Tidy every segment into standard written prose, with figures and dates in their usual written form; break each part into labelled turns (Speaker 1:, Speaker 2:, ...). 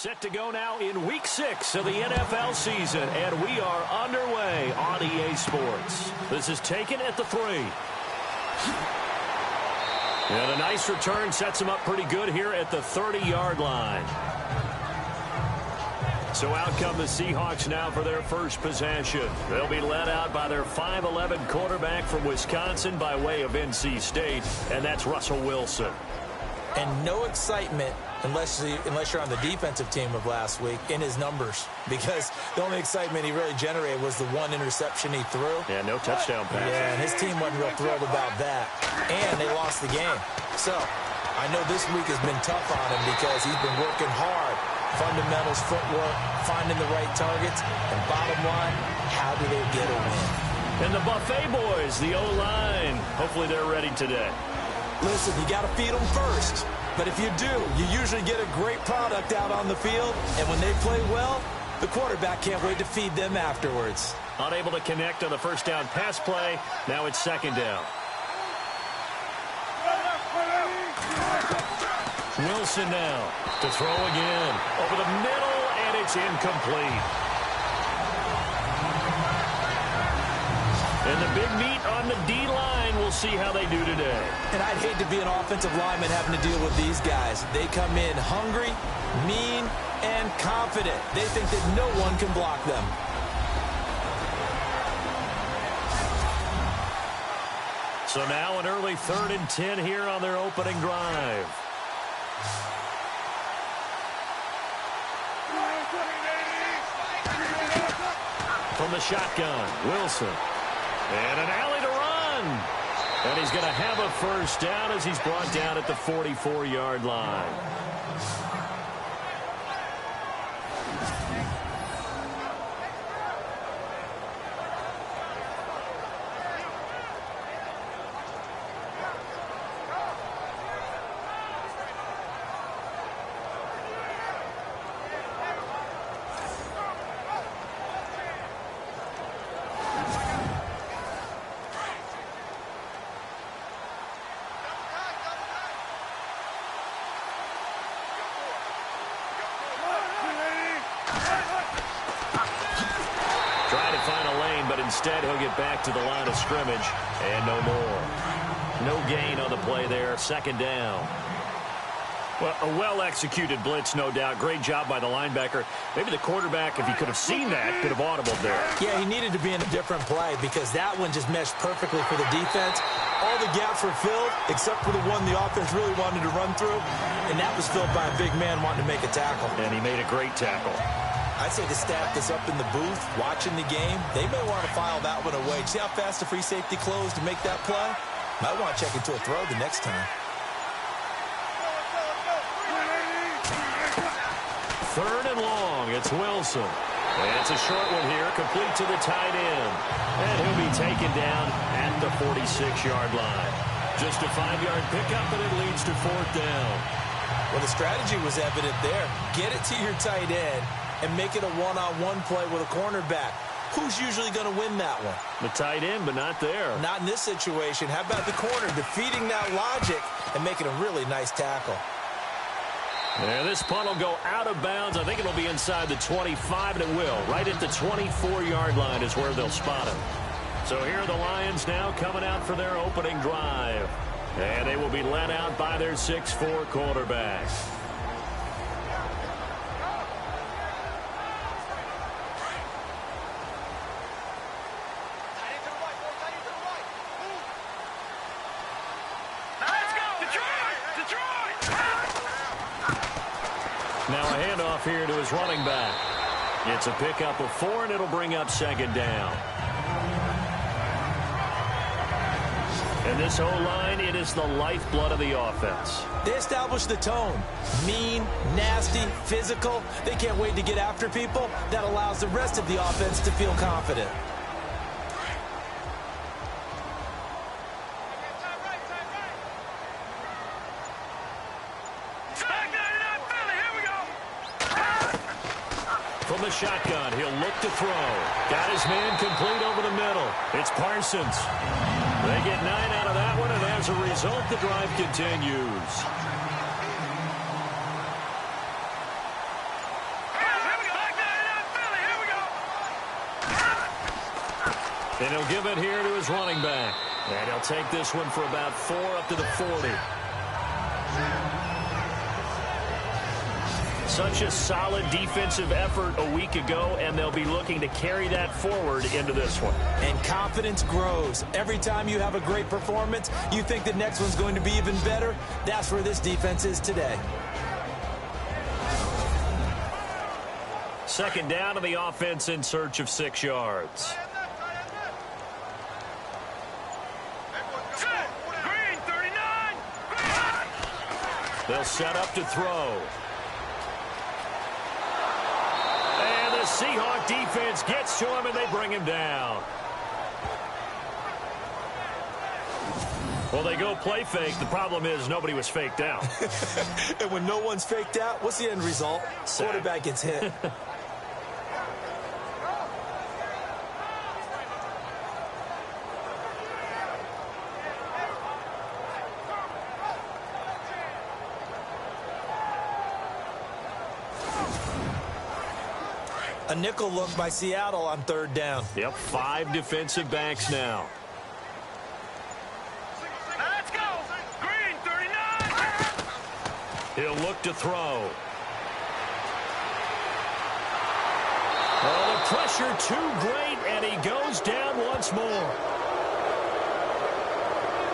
Speaker 1: Set to go now in Week 6 of the NFL season, and we are underway on EA Sports. This is taken at the 3. And a nice return sets him up pretty good here at the 30-yard line. So out come the Seahawks now for their first possession. They'll be led out by their 5'11 quarterback from Wisconsin by way of NC State, and that's Russell Wilson.
Speaker 2: And no excitement unless you're on the defensive team of last week in his numbers, because the only excitement he really generated was the one interception he threw.
Speaker 1: Yeah, no touchdown pass.
Speaker 2: Yeah, and his team wasn't real thrilled about that. And they lost the game. So I know this week has been tough on him because he's been working hard. Fundamentals, footwork, finding the right targets, and bottom line, how do they get a win?
Speaker 1: And the Buffet boys, the O-line, hopefully they're ready today.
Speaker 2: Listen, you got to feed them first. But if you do, you usually get a great product out on the field. And when they play well, the quarterback can't wait to feed them afterwards.
Speaker 1: Unable to connect on the first down pass play. Now it's second down. Wilson now to throw again. Over the middle, and it's incomplete. And the big meat on the D-line, we'll see how they do today.
Speaker 2: And I'd hate to be an offensive lineman having to deal with these guys. They come in hungry, mean, and confident. They think that no one can block them.
Speaker 1: So now an early 3rd and 10 here on their opening drive. From the shotgun, Wilson. And an alley to run. And he's going to have a first down as he's brought down at the 44-yard line. Instead, he'll get back to the line of scrimmage, and no more. No gain on the play there, second down. Well, a well-executed blitz, no doubt. Great job by the linebacker. Maybe the quarterback, if he could have seen that, could have audibled there.
Speaker 2: Yeah, he needed to be in a different play because that one just meshed perfectly for the defense. All the gaps were filled except for the one the offense really wanted to run through, and that was filled by a big man wanting to make a tackle.
Speaker 1: And he made a great tackle.
Speaker 2: I'd say the staff that's up in the booth watching the game, they may want to file that one away. See how fast the free safety closed to make that play? Might want to check into a throw the next time.
Speaker 1: 3rd and long. It's Wilson. And it's a short one here, complete to the tight end. And he'll be taken down at the 46-yard line. Just a 5-yard pickup, and it leads to 4th down.
Speaker 2: Well, the strategy was evident there. Get it to your tight end and make it a one-on-one play with a cornerback. Who's usually going to win that one?
Speaker 1: The tight end, but not there.
Speaker 2: Not in this situation. How about the corner defeating that logic and making a really nice tackle?
Speaker 1: And this punt will go out of bounds. I think it'll be inside the 25, and it will. Right at the 24-yard line is where they'll spot him. So here are the Lions now coming out for their opening drive. And they will be led out by their 6'4 quarterback. Now a handoff here to his running back. It's a pickup of 4, and it'll bring up second down. And this O-line, it is the lifeblood of the offense.
Speaker 2: They establish the tone. Mean, nasty, physical. They can't wait to get after people. That allows the rest of the offense to feel confident.
Speaker 1: From the shotgun, he'll look to throw. Got his man complete over the middle. It's Parsons. They get 9 out of that one, and as a result, the drive continues. And he'll give it here to his running back. And he'll take this one for about 4 up to the 40. Such a solid defensive effort a week ago, and they'll be looking to carry that forward into this one.
Speaker 2: And confidence grows. Every time you have a great performance, you think the next one's going to be even better. That's where this defense is today.
Speaker 1: Second down to the offense in search of 6 yards. They'll set up to throw. And the Seahawk defense gets to him, and they bring him down. Well, they go play fake. The problem is nobody was faked out.
Speaker 2: And when no one's faked out, what's the end result?
Speaker 1: Sack.
Speaker 2: Quarterback gets hit. A nickel look by Seattle on third down.
Speaker 1: Yep, 5 defensive backs now.
Speaker 3: Let's go! Green, 39!
Speaker 1: He'll look to throw. Oh, the pressure too great, and he goes down once more.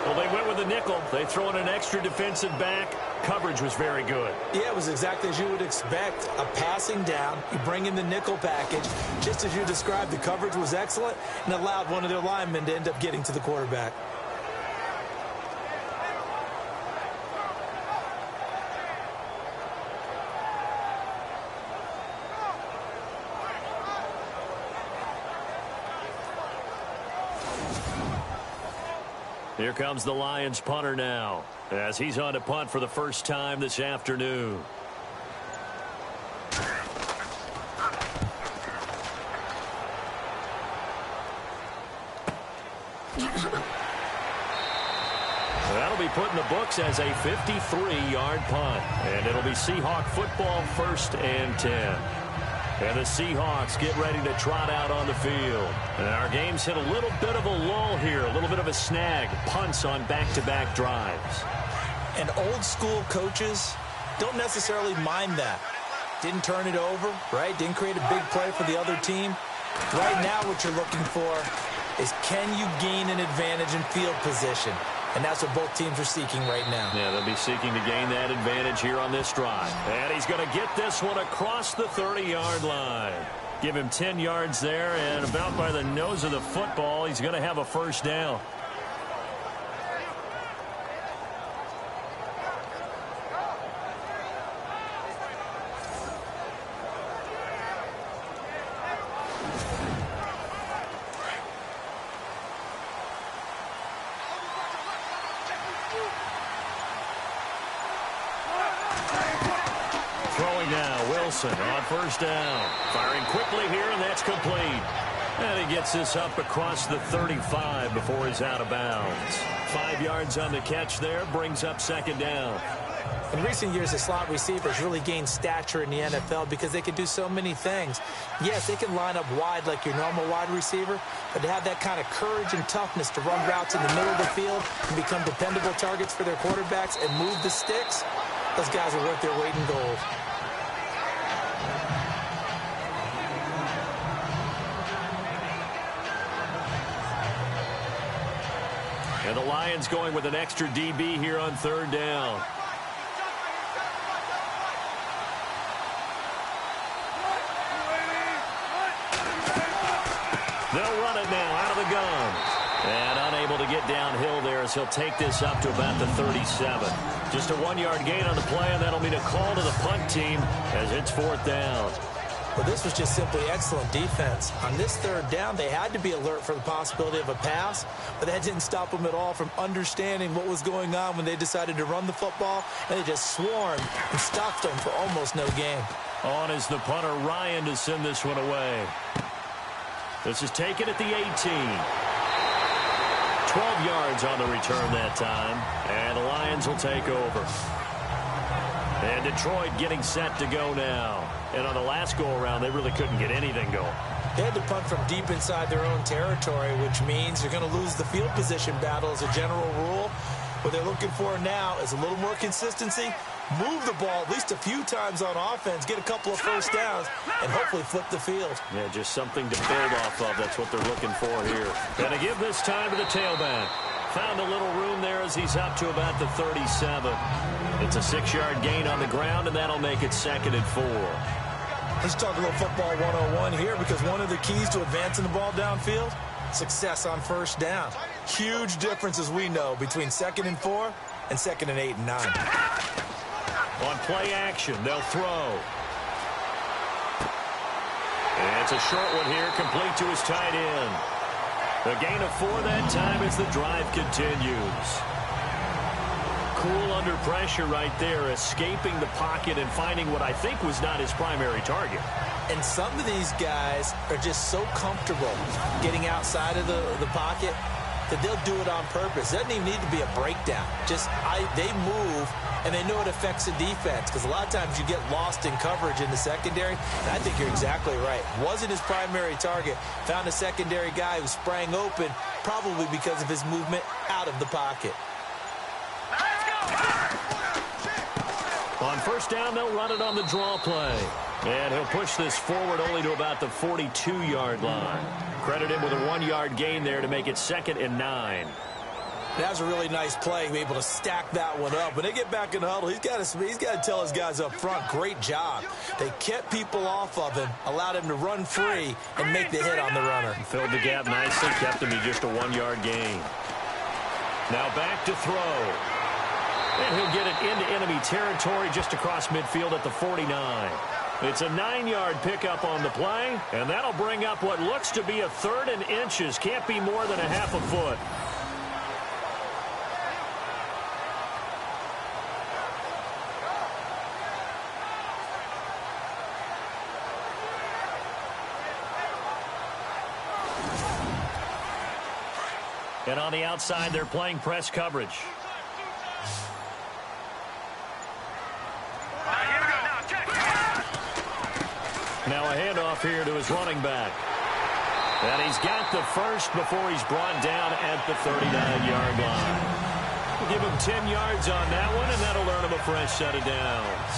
Speaker 1: Well, they went with a nickel. They throw in an extra defensive back. Coverage was very good.
Speaker 2: Yeah, it was exactly as you would expect. A passing down. You bring in the nickel package. Just as you described, the coverage was excellent and allowed one of their linemen to end up getting to the quarterback.
Speaker 1: Here comes the Lions punter now, as he's on to punt for the first time this afternoon. That'll be put in the books as a 53-yard punt, and it'll be Seahawk football, 1st and 10. And the Seahawks get ready to trot out on the field. And our game's hit a little bit of a lull here, a little bit of a snag. Punts on back-to-back drives.
Speaker 2: And old-school coaches don't necessarily mind that. Didn't turn it over, right? Didn't create a big play for the other team. Right now what you're looking for is, can you gain an advantage in field position? And that's what both teams are seeking right now.
Speaker 1: Yeah, they'll be seeking to gain that advantage here on this drive. And he's going to get this one across the 30-yard line. Give him 10 yards there, and about by the nose of the football, he's going to have a first down. On first down. Firing quickly here, and that's complete. And he gets this up across the 35 before he's out of bounds. 5 yards on the catch there, brings up second down.
Speaker 2: In recent years, the slot receivers really gained stature in the NFL because they can do so many things. Yes, they can line up wide like your normal wide receiver, but to have that kind of courage and toughness to run routes in the middle of the field and become dependable targets for their quarterbacks and move the sticks, those guys are worth their weight in gold.
Speaker 1: And the Lions going with an extra DB here on third down. They'll run it now out of the gun. And unable to get downhill there as he'll take this up to about the 37. Just a 1-yard gain on the play, and that'll mean a call to the punt team as it's fourth down.
Speaker 2: Well, this was just simply excellent defense. On this third down, they had to be alert for the possibility of a pass, but that didn't stop them at all from understanding what was going on when they decided to run the football, and they just swarmed and stopped them for almost no gain.
Speaker 1: On is the punter, Ryan, to send this one away. This is taken at the 18. 12 yards on the return that time, and the Lions will take over. And Detroit getting set to go now. And on the last go-around, they really couldn't get anything going.
Speaker 2: They had to punt from deep inside their own territory, which means you're going to lose the field position battle as a general rule. What they're looking for now is a little more consistency, move the ball at least a few times on offense, get a couple of first downs, and hopefully flip the field.
Speaker 1: Yeah, just something to build off of. That's what they're looking for here. Going to give this time to the tailback. Found a little room there as he's up to about the 37. It's a 6-yard gain on the ground, and that'll make it 2nd and 4.
Speaker 2: Let's talk a little football 101 here, because one of the keys to advancing the ball downfield, success on first down. Huge difference, as we know, between 2nd and 4 and 2nd and 8 and 9.
Speaker 1: On play action, they'll throw. And it's a short one here, complete to his tight end. A gain of 4 that time as the drive continues. Cool under pressure right there, escaping the pocket and finding what I think was not his primary target.
Speaker 2: And some of these guys are just so comfortable getting outside of the pocket that they'll do it on purpose. It doesn't even need to be a breakdown. They move, and they know it affects the defense, because a lot of times you get lost in coverage in the secondary, and I think you're exactly right. Wasn't his primary target. Found a secondary guy who sprang open, probably because of his movement out of the pocket.
Speaker 1: On first down, they'll run it on the draw play. And he'll push this forward only to about the 42-yard line. Credit him with a 1-yard gain there to make it 2nd and 9.
Speaker 2: That was a really nice play, able to stack that one up. When they get back in the huddle, he's got to tell his guys up front, great job. They kept people off of him, allowed him to run free, and make the hit on the runner.
Speaker 1: Filled the gap nicely, kept him to just a 1-yard gain. Now back to throw. And he'll get it into enemy territory just across midfield at the 49. It's a 9-yard pickup on the play, and that'll bring up what looks to be a 3rd and inches. Can't be more than a half a foot. And on the outside, they're playing press coverage. Now a handoff here to his running back. And he's got the first before he's brought down at the 39-yard line. We'll give him 10 yards on that one, and that'll earn him a fresh set of downs.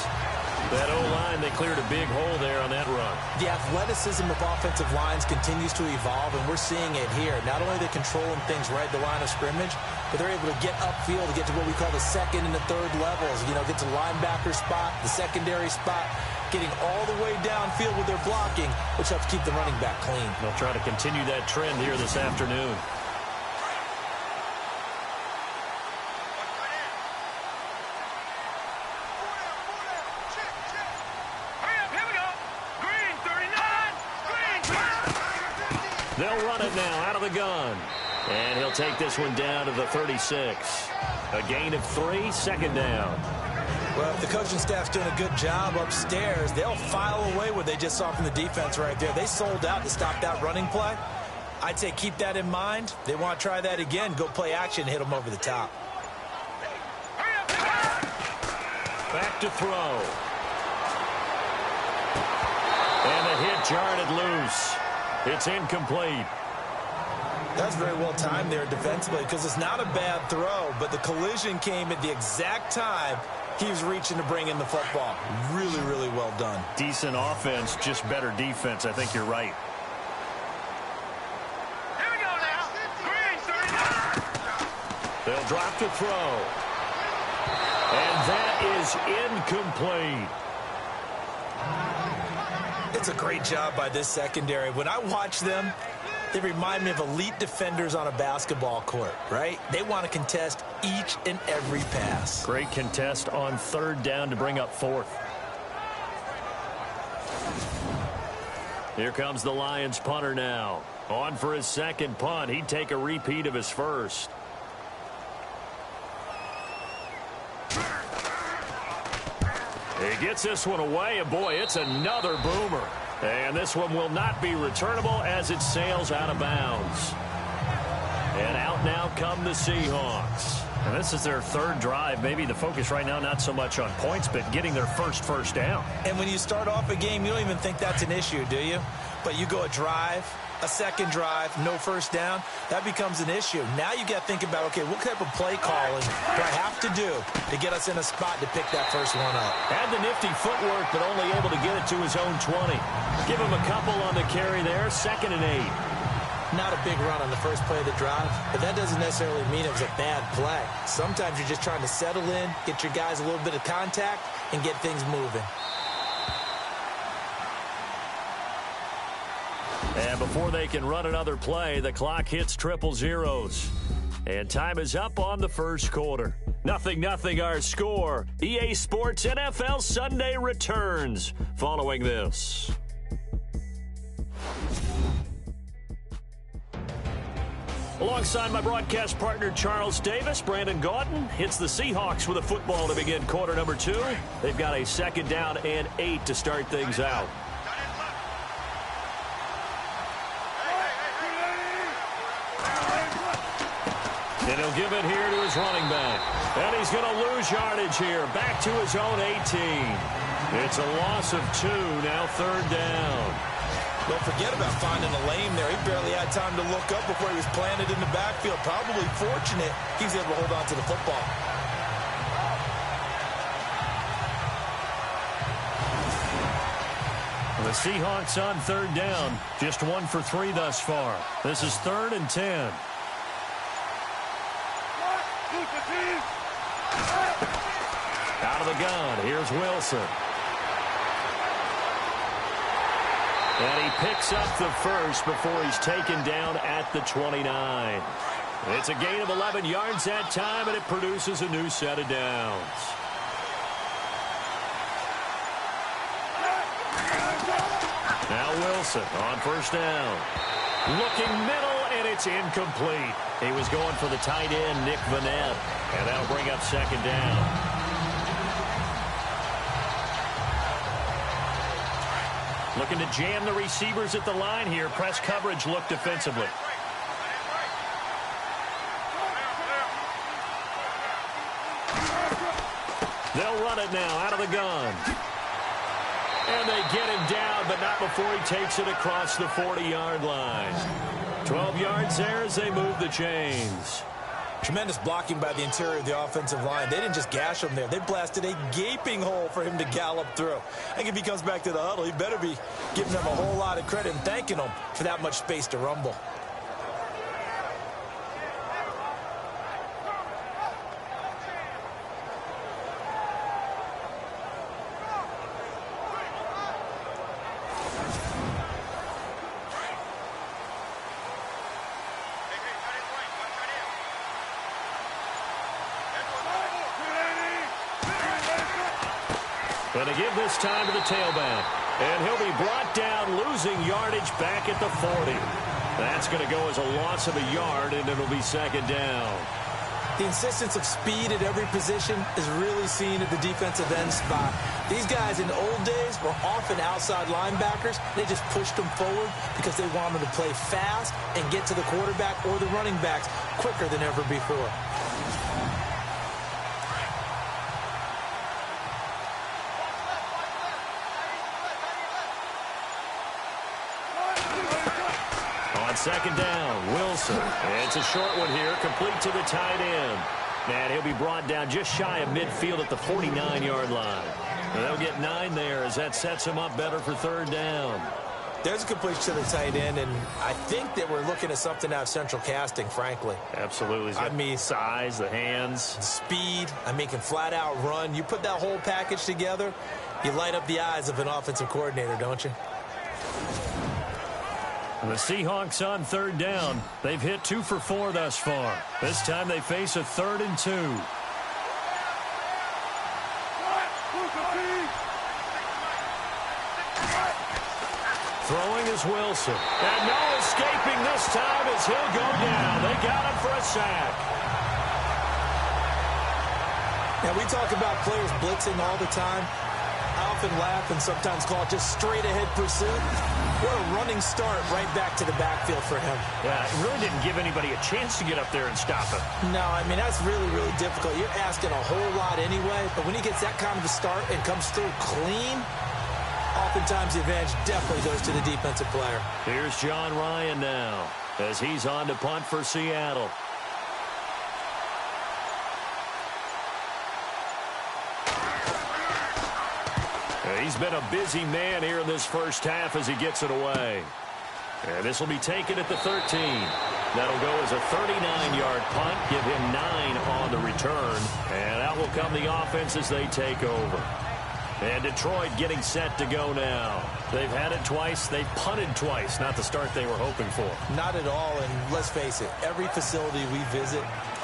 Speaker 1: That O-line, they cleared a big hole there on that run.
Speaker 2: The athleticism of offensive lines continues to evolve, and we're seeing it here. Not only are they controlling things right at the line of scrimmage, but they're able to get upfield to get to what we call the 2nd and the 3rd levels. Get to linebacker spot, the secondary spot, getting all the way downfield with their blocking, which helps keep the running back clean.
Speaker 1: They'll try to continue that trend here this afternoon. They'll run it now out of the gun. And he'll take this one down to the 36. A gain of 3, 2nd down.
Speaker 2: Well, if the coaching staff's doing a good job upstairs, they'll file away what they just saw from the defense right there. They sold out to stop that running play. I'd say keep that in mind. They want to try that again. Go play action, hit them over the top.
Speaker 1: Back to throw. And the hit jarred it loose. It's incomplete.
Speaker 2: That's very well timed there defensively, because it's not a bad throw, but the collision came at the exact time he was reaching to bring in the football. Really, really well done.
Speaker 1: Decent offense, just better defense. I think you're right.
Speaker 3: Here we go now. Green, 39.
Speaker 1: They'll drop to throw. And that is incomplete.
Speaker 2: It's a great job by this secondary. When I watch them, they remind me of elite defenders on a basketball court, right? They want to contest each and every pass.
Speaker 1: Great contest on 3rd down to bring up 4th. Here comes the Lions punter now. On for his 2nd punt. He'd take a repeat of his first. He gets this one away, and boy, it's another boomer. And this one will not be returnable as it sails out of bounds. And out now come the Seahawks. And this is their 3rd drive. Maybe the focus right now not so much on points, but getting their first down.
Speaker 2: And when you start off a game, you don't even think that's an issue, do you? But you go a drive, a second drive, no first down, that becomes an issue. Now you got to think about, okay, what type of play calling do I have to do to get us in a spot to pick that first one up?
Speaker 1: Had the nifty footwork, but only able to get it to his own 20. Give him a couple on the carry there, 2nd and 8.
Speaker 2: Not a big run on the first play of the drive, but that doesn't necessarily mean it was a bad play. Sometimes you're just trying to settle in, get your guys a little bit of contact, and get things moving.
Speaker 1: And before they can run another play, the clock hits triple zeros. And time is up on the first quarter. 0-0 our score. EA Sports NFL Sunday returns following this. Alongside my broadcast partner, Charles Davis, Brandon Gaudin hits the Seahawks with a football to begin quarter number 2. They've got a 2nd down and 8 to start things out. And he'll give it here to his running back. And he's going to lose yardage here. Back to his own 18. It's a loss of 2, now 3rd down.
Speaker 2: Don't forget about finding a lane there. He barely had time to look up before he was planted in the backfield. Probably fortunate he was able to hold on to the football.
Speaker 1: The Seahawks on 3rd down. Just 1 for 3 thus far. This is 3rd and 10. Out of the gun, here's Wilson. And he picks up the first before he's taken down at the 29. It's a gain of 11 yards that time, and it produces a new set of downs. Now Wilson on 1st down. Looking middle, and it's incomplete. He was going for the tight end, Nick Vanette, and that'll bring up 2nd down. Looking to jam the receivers at the line here. Press coverage look defensively. They'll run it now out of the gun. And they get him down, but not before he takes it across the 40-yard line. 12 yards there as they move the chains.
Speaker 2: Tremendous blocking by the interior of the offensive line. They didn't just gash him there. They blasted a gaping hole for him to gallop through. I think if he comes back to the huddle, he better be giving them a whole lot of credit and thanking them for that much space to rumble.
Speaker 1: Going to give this time to the tailback. And he'll be brought down, losing yardage back at the 40. That's going to go as a loss of a yard, and it'll be 2nd down.
Speaker 2: The insistence of speed at every position is really seen at the defensive end spot. These guys in the old days were often outside linebackers. They just pushed them forward because they wanted to play fast and get to the quarterback or the running backs quicker than ever before.
Speaker 1: On 2nd down, Wilson. It's a short one here, complete to the tight end. And he'll be brought down just shy of midfield at the 49-yard line. And they'll get 9 there as that sets him up better for 3rd down.
Speaker 2: There's a completion to the tight end, and I think that we're looking at something out of central casting, frankly.
Speaker 1: Absolutely. I mean, size, the hands.
Speaker 2: Speed. I mean, can flat out run. You put that whole package together, you light up the eyes of an offensive coordinator, don't you?
Speaker 1: The Seahawks on 3rd down. They've hit 2 for 4 thus far. This time they face a 3rd and 2. Throwing is Wilson. And no escaping this time as he'll go down. They got him for a sack.
Speaker 2: Now, we talk about players blitzing all the time. I often laugh and sometimes call it just straight-ahead pursuit. What a running start right back to the backfield for him.
Speaker 1: Yeah, it really didn't give anybody a chance to get up there and stop him.
Speaker 2: No, I mean, that's really, really difficult. You're asking a whole lot anyway, but when he gets that kind of a start and comes through clean, Oftentimes, the advantage definitely goes to the defensive player.
Speaker 1: Here's John Ryan now as he's on to punt for Seattle. He's been a busy man here in this first half as he gets it away. And this will be taken at the 13. That'll go as a 39-yard punt, give him 9 on the return. And out will come the offense as they take over. And Detroit getting set to go now. They've had it twice. They've punted twice. Not the start they were hoping for.
Speaker 2: Not at all, and let's face it, every facility we visit,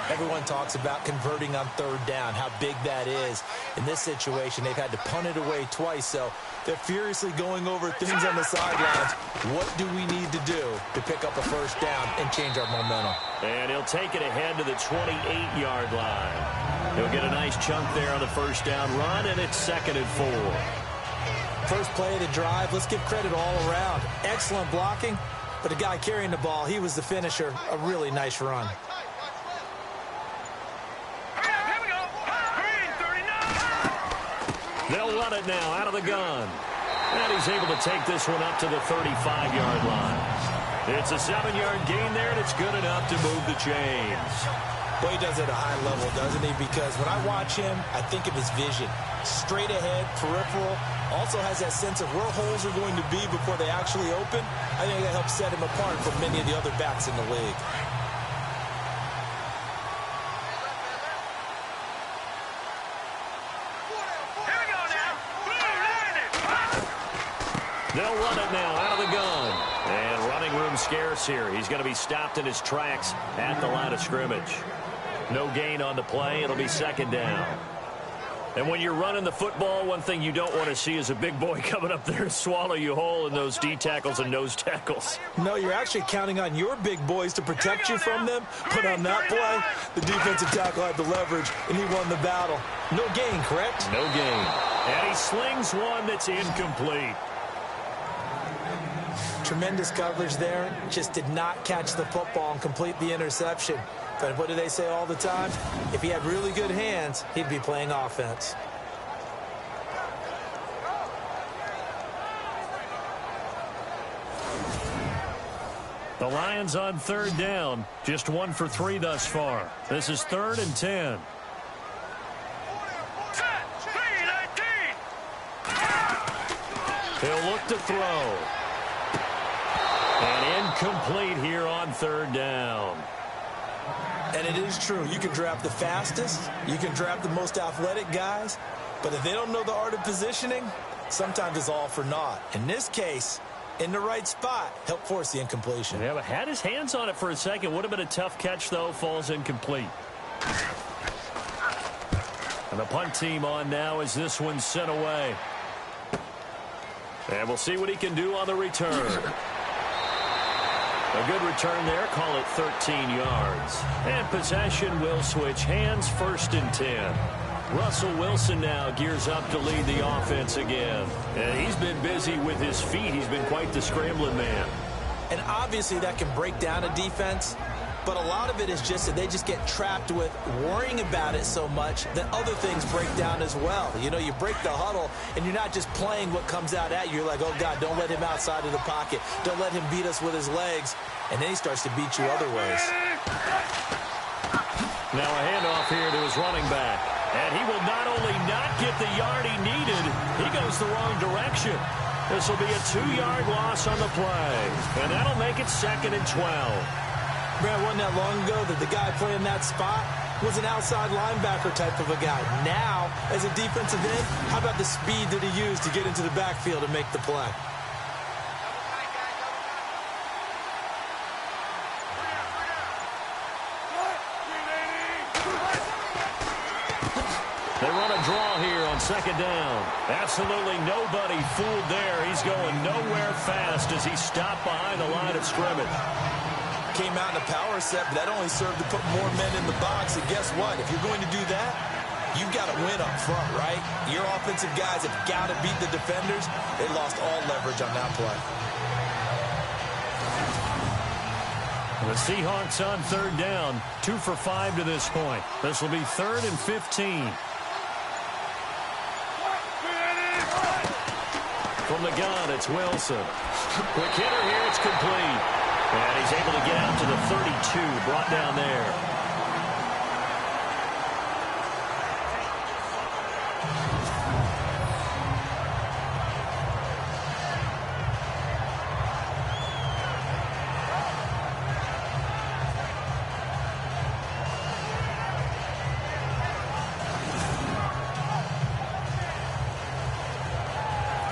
Speaker 2: everyone talks about converting on third down, how big that is. In this situation, they've had to punt it away twice, so they're furiously going over things on the sidelines. What do we need to do to pick up a first down and change our momentum?
Speaker 1: And he'll take it ahead to the 28-yard line. He'll get a nice chunk there on the first down run, and it's 2nd and 4.
Speaker 2: First play of the drive, let's give credit all around. Excellent blocking, but the guy carrying the ball, he was the finisher. A really nice run.
Speaker 1: They'll run it now out of the gun. And he's able to take this one up to the 35-yard line. It's a 7-yard gain there, and it's good enough to move the chains.
Speaker 2: Well, he does it at a high level, doesn't he? Because when I watch him, I think of his vision. Straight ahead, peripheral. Also has that sense of where holes are going to be before they actually open. I think that helps set him apart from many of the other backs in the league.
Speaker 1: They'll run it now out of the gun. And running room scarce here. He's going to be stopped in his tracks at the line of scrimmage. No gain on the play. It'll be 2nd down. And when you're running the football, one thing you don't want to see is a big boy coming up there and swallow you whole in those D tackles and nose tackles.
Speaker 2: No, you're actually counting on your big boys to protect you from them. But on that play, the defensive tackle had the leverage, and he won the battle. No gain, correct?
Speaker 1: No gain. And he slings one that's incomplete.
Speaker 2: Tremendous coverage there. Just did not catch the football and complete the interception. But what do they say all the time? If he had really good hands, he'd be playing offense.
Speaker 1: The Lions on 3rd down. Just 1 for 3 thus far. This is 3rd and 10. He'll look to throw. And incomplete here on 3rd down.
Speaker 2: And it is true. You can draft the fastest. You can draft the most athletic guys. But if they don't know the art of positioning, sometimes it's all for naught. In this case, in the right spot, help force the incompletion.
Speaker 1: Yeah, but had his hands on it for a second. Would have been a tough catch, though. Falls incomplete. And the punt team on now as this one's sent away. And we'll see what he can do on the return. A good return there. Call it 13 yards. And possession will switch hands. 1st and 10. Russell Wilson now gears up to lead the offense again. And he's been busy with his feet. He's been quite the scrambling man.
Speaker 2: And obviously that can break down a defense. But a lot of it is just that they just get trapped with worrying about it so much that other things break down as well. You know, you break the huddle, and you're not just playing what comes out at you. You're like, oh, God, don't let him outside of the pocket. Don't let him beat us with his legs. And then he starts to beat you other ways.
Speaker 1: Now a handoff here to his running back. And he will not only not get the yard he needed, he goes the wrong direction. This will be a 2-yard loss on the play. And that'll make it 2nd and 12.
Speaker 2: Brad, wasn't that long ago that the guy playing that spot was an outside linebacker type of a guy. Now, as a defensive end, how about the speed that he used to get into the backfield and make the play?
Speaker 1: They run a draw here on 2nd down. Absolutely nobody fooled there. He's going nowhere fast as he stopped behind the line of scrimmage.
Speaker 2: Came out in a power set, but that only served to put more men in the box. And guess what? If you're going to do that, you've got to win up front, right? Your offensive guys have got to beat the defenders. They lost all leverage on that play.
Speaker 1: The Seahawks on 3rd down. 2 for 5 to this point. This will be 3rd and 15. From the gun, it's Wilson. Quick hitter here, it's complete. And he's able to get out to the 32, brought down there.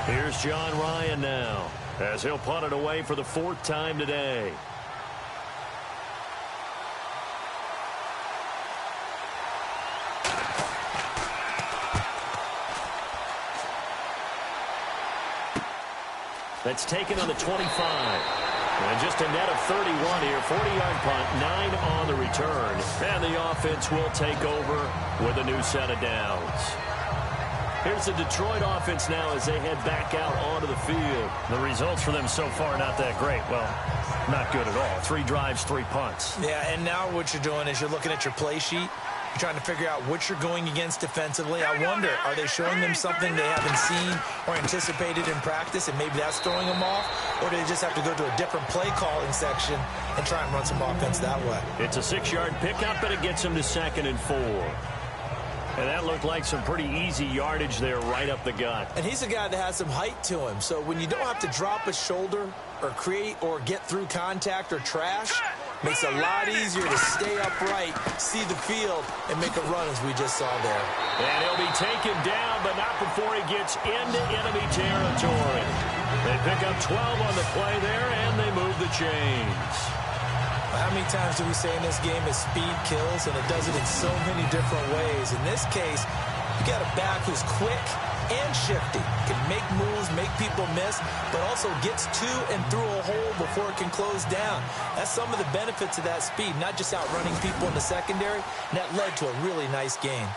Speaker 1: Here's John Ryan now, as he'll punt it away for the 4th time today. That's taken on the 25. And just a net of 31 here, 40-yard punt, 9 on the return. And the offense will take over with a new set of downs. Here's the Detroit offense now as they head back out onto the field. The results for them so far not that great. Well, not good at all. 3 drives, 3 punts.
Speaker 2: Yeah, and now what you're doing is you're looking at your play sheet. You're trying to figure out what you're going against defensively. I wonder, are they showing them something they haven't seen or anticipated in practice, and maybe that's throwing them off? Or do they just have to go to a different play calling section and try and run some offense that way?
Speaker 1: It's a 6-yard pickup, but it gets them to 2nd and 4. And that looked like some pretty easy yardage there right up the gut.
Speaker 2: And he's a guy that has some height to him. So when you don't have to drop a shoulder or create or get through contact or trash, makes it a lot easier to stay upright, see the field, and make a run as we just saw there.
Speaker 1: And he'll be taken down, but not before he gets into enemy territory. They pick up 12 on the play there, and they move the chains.
Speaker 2: How many times do we say in this game is speed kills, and it does it in so many different ways. In this case, you got a back who's quick and shifty, can make moves, make people miss, but also gets to and through a hole before it can close down. That's some of the benefits of that speed, not just outrunning people in the secondary, and that led to a really nice game.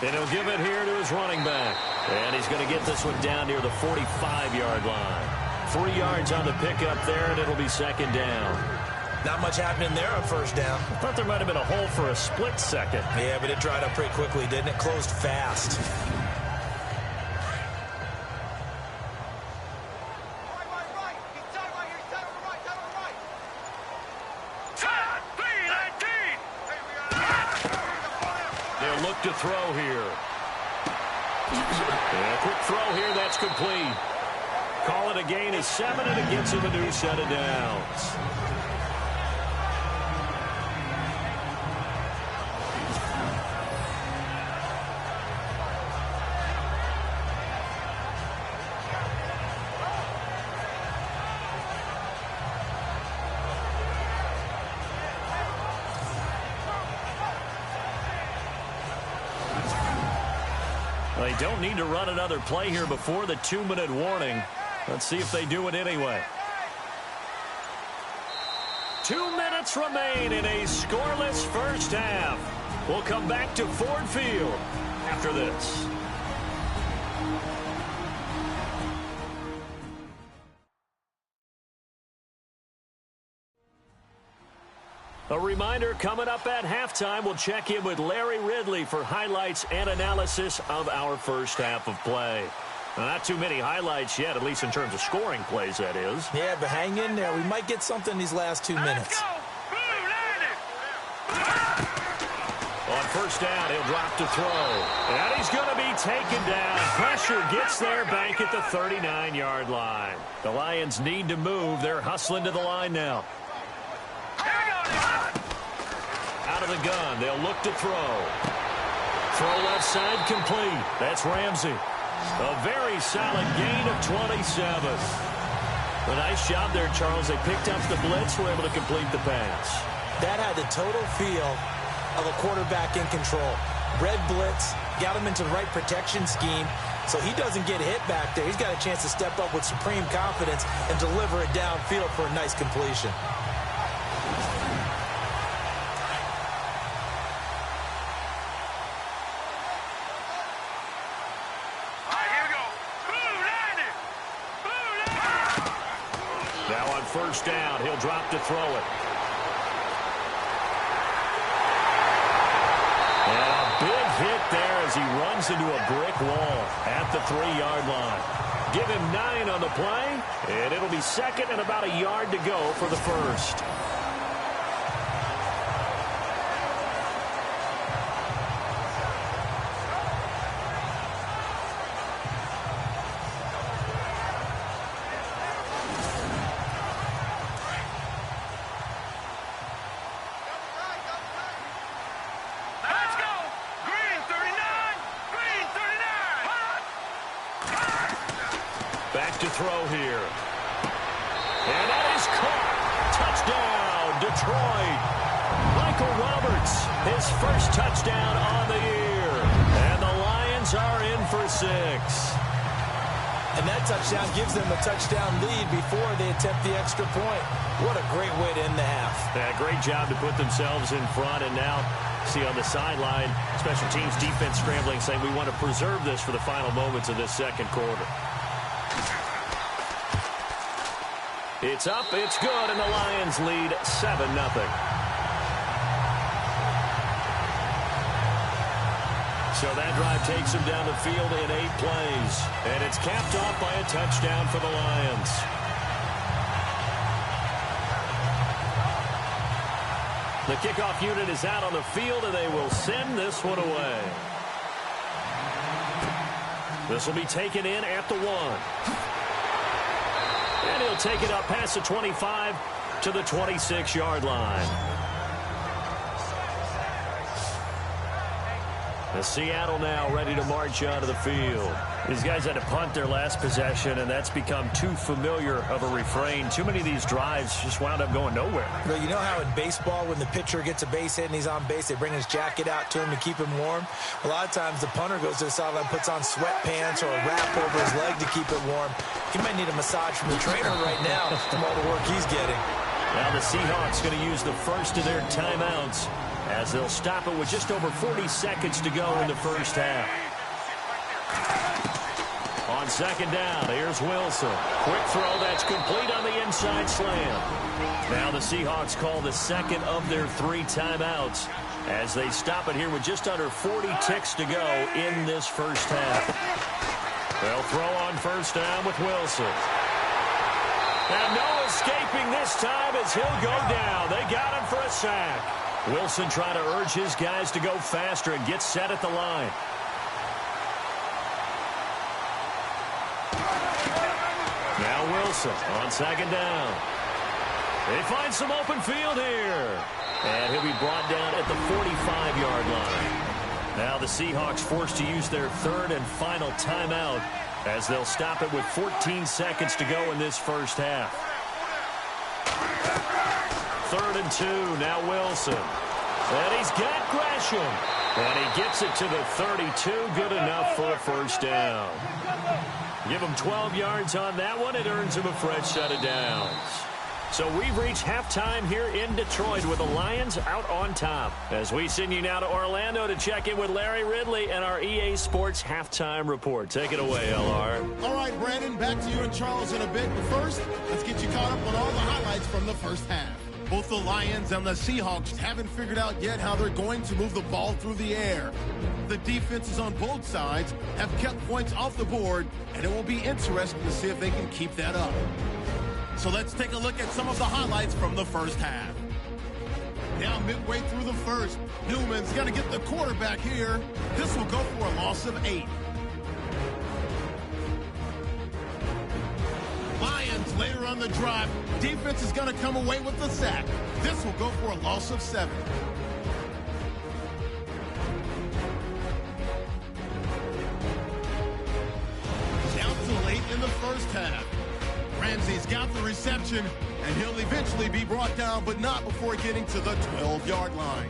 Speaker 1: And he'll give it here to his running back. And he's going to get this one down near the 45-yard line. 3 yards on the pickup there, and it'll be 2nd down.
Speaker 2: Not much happening there on 1st down.
Speaker 1: I thought there might have been a hole for a split second.
Speaker 2: Yeah, but it dried up pretty quickly, didn't it? Closed fast.
Speaker 1: They'll look to throw here. And a quick throw here, that's complete. Call it a gain of 7, and it gets him a new set of downs. They don't need to run another play here before the 2-minute warning. Let's see if they do it anyway. 2 minutes remain in a scoreless first half. We'll come back to Ford Field after this. A reminder, coming up at halftime, we'll check in with Larry Ridley for highlights and analysis of our first half of play. Now, not too many highlights yet, at least in terms of scoring plays, that is.
Speaker 2: Yeah, but hang in there. We might get something these last 2 minutes.
Speaker 1: On 1st down, he'll drop to throw. And he's going to be taken down. Pressure gets there, bank at the 39-yard line. The Lions need to move. They're hustling to the line now. Out of the gun, they'll look to throw. Throw left side complete. That's Ramsey. A very solid gain of 27. A nice job there, Charles. They picked up the blitz, were able to complete the pass.
Speaker 2: That had the total feel of a quarterback in control. Red blitz, got him into the right protection scheme, so he doesn't get hit back there. He's got a chance to step up with supreme confidence and deliver it downfield for a nice completion.
Speaker 1: Now on 1st down, he'll drop to throw it. as he runs into a brick wall at the 3-yard line. Give him 9 on the play, and it'll be second and about a yard to go for the first. Back to throw here. And that is caught. Touchdown, Detroit. Michael Roberts, his first touchdown on the year. And the Lions are in for 6.
Speaker 2: And that touchdown gives them a touchdown lead before they attempt the extra point. What a great way to end the half.
Speaker 1: Yeah, great job to put themselves in front. And now, see on the sideline, special teams defense scrambling, saying we want to preserve this for the final moments of this second quarter. It's up, it's good, and the Lions lead 7-0. So that drive takes them down the field in 8 plays. And it's capped off by a touchdown for the Lions. The kickoff unit is out on the field, and they will send this one away. This will be taken in at the 1. And he'll take it up past the 25 to the 26-yard line. The Seattle now ready to march out of the field. These guys had to punt their last possession, and that's become too familiar of a refrain. Too many of these drives just wound up going nowhere.
Speaker 2: But you know how in baseball, when the pitcher gets a base hit and he's on base, they bring his jacket out to him to keep him warm? A lot of times the punter goes to the sideline, puts on sweatpants or a wrap over his leg to keep it warm. He might need a massage from the trainer right now from all the work he's getting.
Speaker 1: Now the Seahawks going to use the first of their timeouts as they'll stop it with just over 40 seconds to go in the first half. On second down, here's Wilson. Quick throw that's complete on the inside slam. Now the Seahawks call the second of their 3 timeouts as they stop it here with just under 40 ticks to go in this first half. They'll throw on first down with Wilson. And no escaping this time as he'll go down. They got him for a sack. Wilson trying to urge his guys to go faster and get set at the line. Now Wilson on second down. They find some open field here. And he'll be brought down at the 45-yard line. Now the Seahawks forced to use their third and final timeout as they'll stop it with 14 seconds to go in this first half. 3rd and 2, now Wilson. And he's got Gresham. And he gets it to the 32, good enough for a first down. Give him 12 yards on that one. It earns him a fresh set of downs. So we've reached halftime here in Detroit with the Lions out on top. As we send you now to Orlando to check in with Larry Ridley and our EA Sports Halftime Report. Take it away, LR.
Speaker 4: All right, Brandon, back to you and Charles in a bit. But first, let's get you caught up on all the highlights from the first half. Both the Lions and the Seahawks haven't figured out yet how they're going to move the ball through the air. The defenses on both sides have kept points off the board, and it will be interesting to see if they can keep that up. So let's take a look at some of the highlights from the first half. Now midway through the first, Newman's going to get the quarterback here. This will go for a loss of 8. Lions later on the drive. Defense is going to come away with the sack. This will go for a loss of 7. Down to late in the first half. Ramsey's got the reception, and he'll eventually be brought down, but not before getting to the 12-yard line.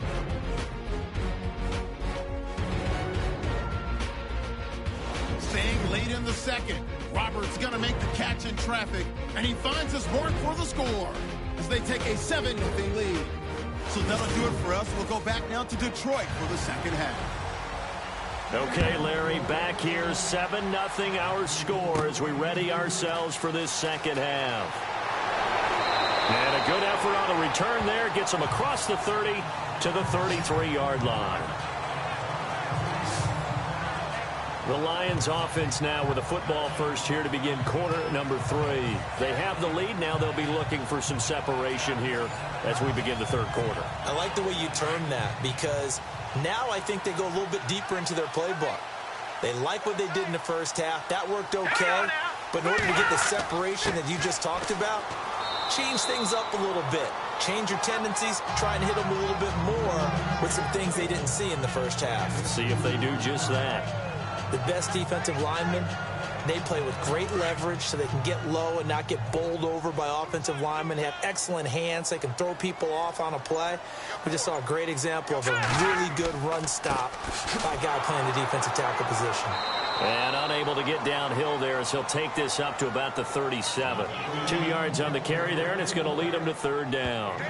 Speaker 4: Staying late in the second, Roberts going to make the catch in traffic, and he finds his mark for the score as they take a 7-0 lead. So that'll do it for us. We'll go back now to Detroit for the second half.
Speaker 1: Okay, Larry, back here, 7-0 our score as we ready ourselves for this second half. And a good effort on the return there gets them across the 30 to the 33-yard line. The Lions offense now with a football first here to begin quarter number 3. They have the lead. Now they'll be looking for some separation here as we begin the third quarter.
Speaker 2: I like the way you term that because now I think they go a little bit deeper into their playbook. They like what they did in the first half. That worked okay. But in order to get the separation that you just talked about, change things up a little bit. Change your tendencies. Try and hit them a little bit more with some things they didn't see in the first half.
Speaker 1: See if they do just that.
Speaker 2: The best defensive linemen, they play with great leverage so they can get low and not get bowled over by offensive linemen. They have excellent hands. They can throw people off on a play. We just saw a great example of a really good run stop by a guy playing the defensive tackle position.
Speaker 1: And unable to get downhill there as he'll take this up to about the 37. 2 yards on the carry there, and it's going to lead him to third down.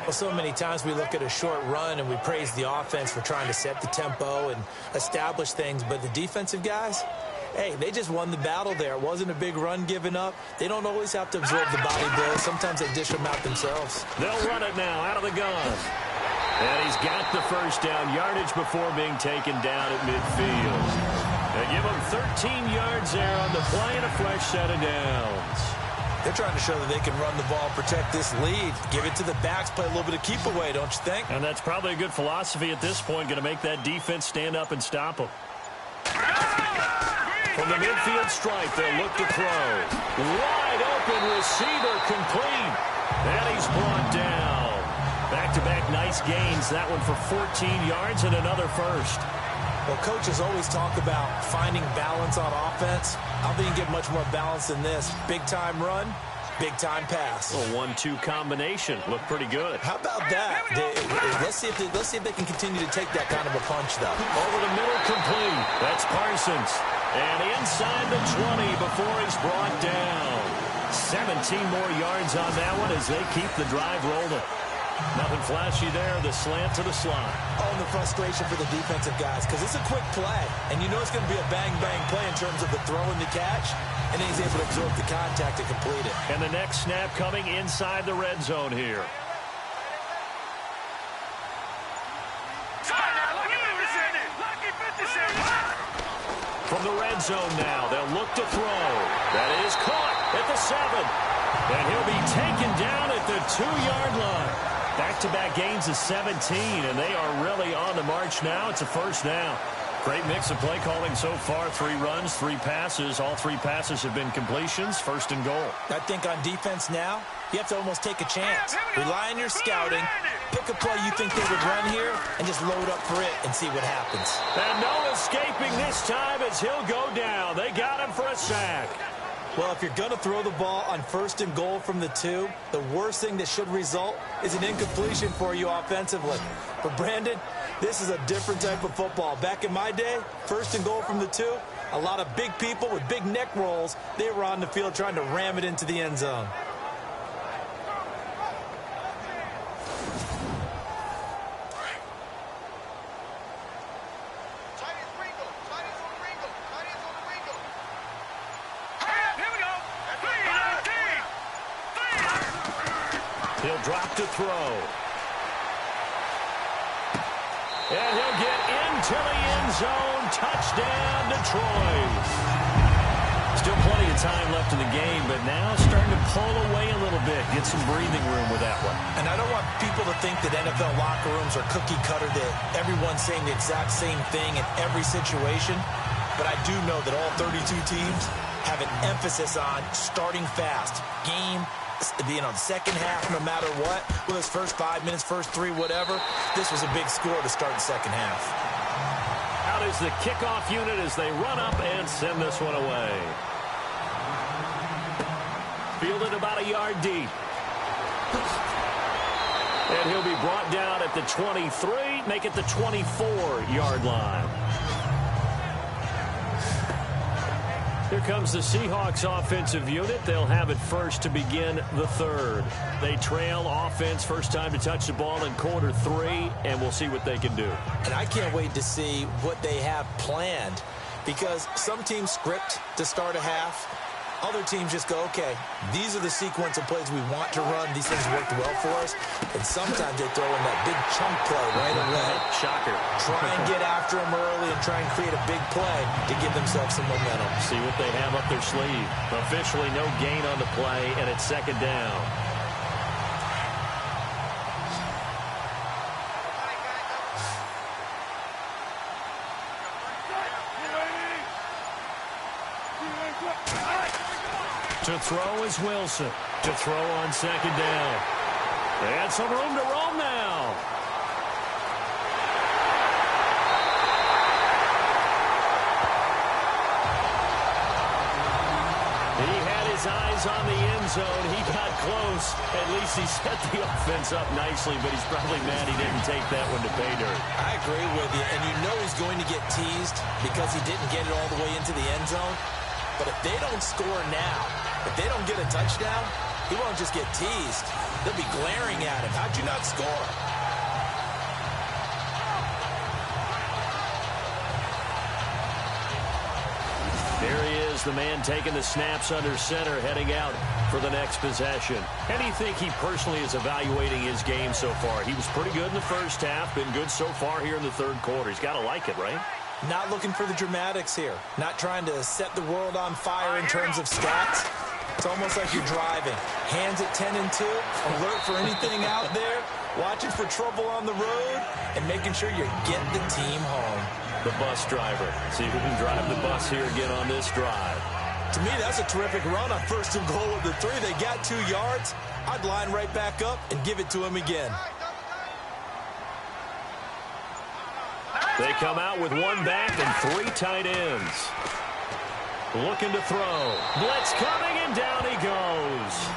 Speaker 2: Well, so many times we look at a short run and we praise the offense for trying to set the tempo and establish things, but the defensive guys, hey, they just won the battle there. It wasn't a big run given up. They don't always have to absorb the body blows. Sometimes they dish them out themselves.
Speaker 1: They'll run it now out of the gun. And he's got the first down yardage before being taken down at midfield. They give him 13 yards there on the play and a fresh set of downs.
Speaker 2: They're trying to show that they can run the ball, protect this lead, give it to the backs, play a little bit of keep away, don't you think?
Speaker 1: And that's probably a good philosophy at this point, going to make that defense stand up and stop them. From the midfield stripe, they'll look to throw. Wide open receiver complete. And he's brought down. Back-to-back nice gains. That one for 14 yards and another first.
Speaker 2: Well, coaches always talk about finding balance on offense. I don't think you can get much more balance than this. Big-time run, big-time pass.
Speaker 1: A 1-2 combination. Looked pretty good.
Speaker 2: How about that? Let's see if they can continue to take that kind of a punch, though.
Speaker 1: Over the middle, complete. That's Parsons. And inside the 20 before he's brought down. 17 more yards on that one as they keep the drive rolling. Nothing flashy there. The slant to the slot.
Speaker 2: Oh, and the frustration for the defensive guys because it's a quick play. And you know it's going to be a bang-bang play in terms of the throw and the catch. And then he's able to absorb the contact to complete it.
Speaker 1: And the next snap coming inside the red zone here. From the red zone now, they'll look to throw. That is caught at the 7. And he'll be taken down at the 2-yard line. Back-to-back gains of 17, and they are really on the march now. It's a first down. Great mix of play calling so far. 3 runs, 3 passes. All 3 passes have been completions. First and goal.
Speaker 2: I think on defense now, you have to almost take a chance. Rely on your scouting. Pick a play you think they would run here and just load up for it and see what happens.
Speaker 1: And no escaping this time as he'll go down. They got him for a sack.
Speaker 2: Well, if you're going to throw the ball on first and goal from the 2, the worst thing that should result is an incompletion for you offensively. But, Brandon, this is a different type of football. Back in my day, first and goal from the 2, a lot of big people with big neck rolls, they were on the field trying to ram it into the end zone.
Speaker 1: He'll drop to throw. And he'll get into the end zone. Touchdown, Detroit. Still plenty of time left in the game, but now starting to pull away a little bit. Get some breathing room with that one.
Speaker 2: And I don't want people to think that NFL locker rooms are cookie cutter, that everyone's saying the exact same thing in every situation. But I do know that all 32 teams have an emphasis on starting fast. The second half, no matter what, whether it's first 5 minutes, first 3, whatever, this was a big score to start the second half.
Speaker 1: Out is the kickoff unit as they run up and send this one away. Fielded about a yard deep. And he'll be brought down at the 23, make it the 24-yard line. Here comes the Seahawks offensive unit. They'll have it first to begin the third. They trail offense first time to touch the ball in quarter 3, and we'll see what they can do.
Speaker 2: And I can't wait to see what they have planned because some teams script to start a half. Other teams just go, okay, these are the sequence of plays we want to run. These things worked well for us. And sometimes they throw in that big chunk play right away.
Speaker 1: Shocker.
Speaker 2: Try and get after them early and try and create a big play to give themselves some momentum.
Speaker 1: See what they have up their sleeve. Officially no gain on the play, and it's second down. To throw is Wilson. To throw on second down. And some room to roam now. He had his eyes on the end zone. He got close. At least he set the offense up nicely, but he's probably mad he didn't take that one to pay dirt.
Speaker 2: I agree with you, and you know he's going to get teased because he didn't get it all the way into the end zone. But if they don't score now, if they don't get a touchdown, he won't just get teased. They'll be glaring at him. How'd you not score?
Speaker 1: There he is, the man taking the snaps under center, heading out for the next possession. How do you think he personally is evaluating his game so far? He was pretty good in the first half, been good so far here in the third quarter. He's got to like it, right?
Speaker 2: Not looking for the dramatics here. Not trying to set the world on fire in terms of stats. It's almost like you're driving. Hands at 10 and 2, alert for anything out there, watching for trouble on the road, and making sure you get the team home.
Speaker 1: The bus driver. See who can drive the bus here again on this drive.
Speaker 2: To me, that's a terrific run on first and goal at the 3. They got 2 yards. I'd line right back up and give it to him again.
Speaker 1: They come out with 1 back and 3 tight ends. Looking to throw. Blitz coming, and down he goes.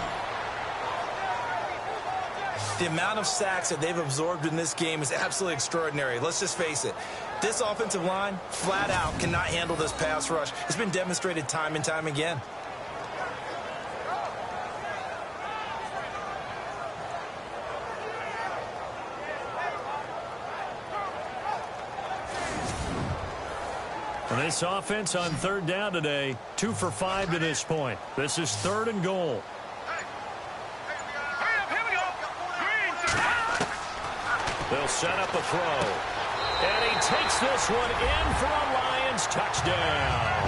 Speaker 2: The amount of sacks that they've absorbed in this game is absolutely extraordinary. Let's just face it. This offensive line, flat out, cannot handle this pass rush. It's been demonstrated time and time again.
Speaker 1: And this offense on third down today, 2 for 5 to this point. This is 3rd and goal. They'll set up a throw. And he takes this one in for a Lions touchdown.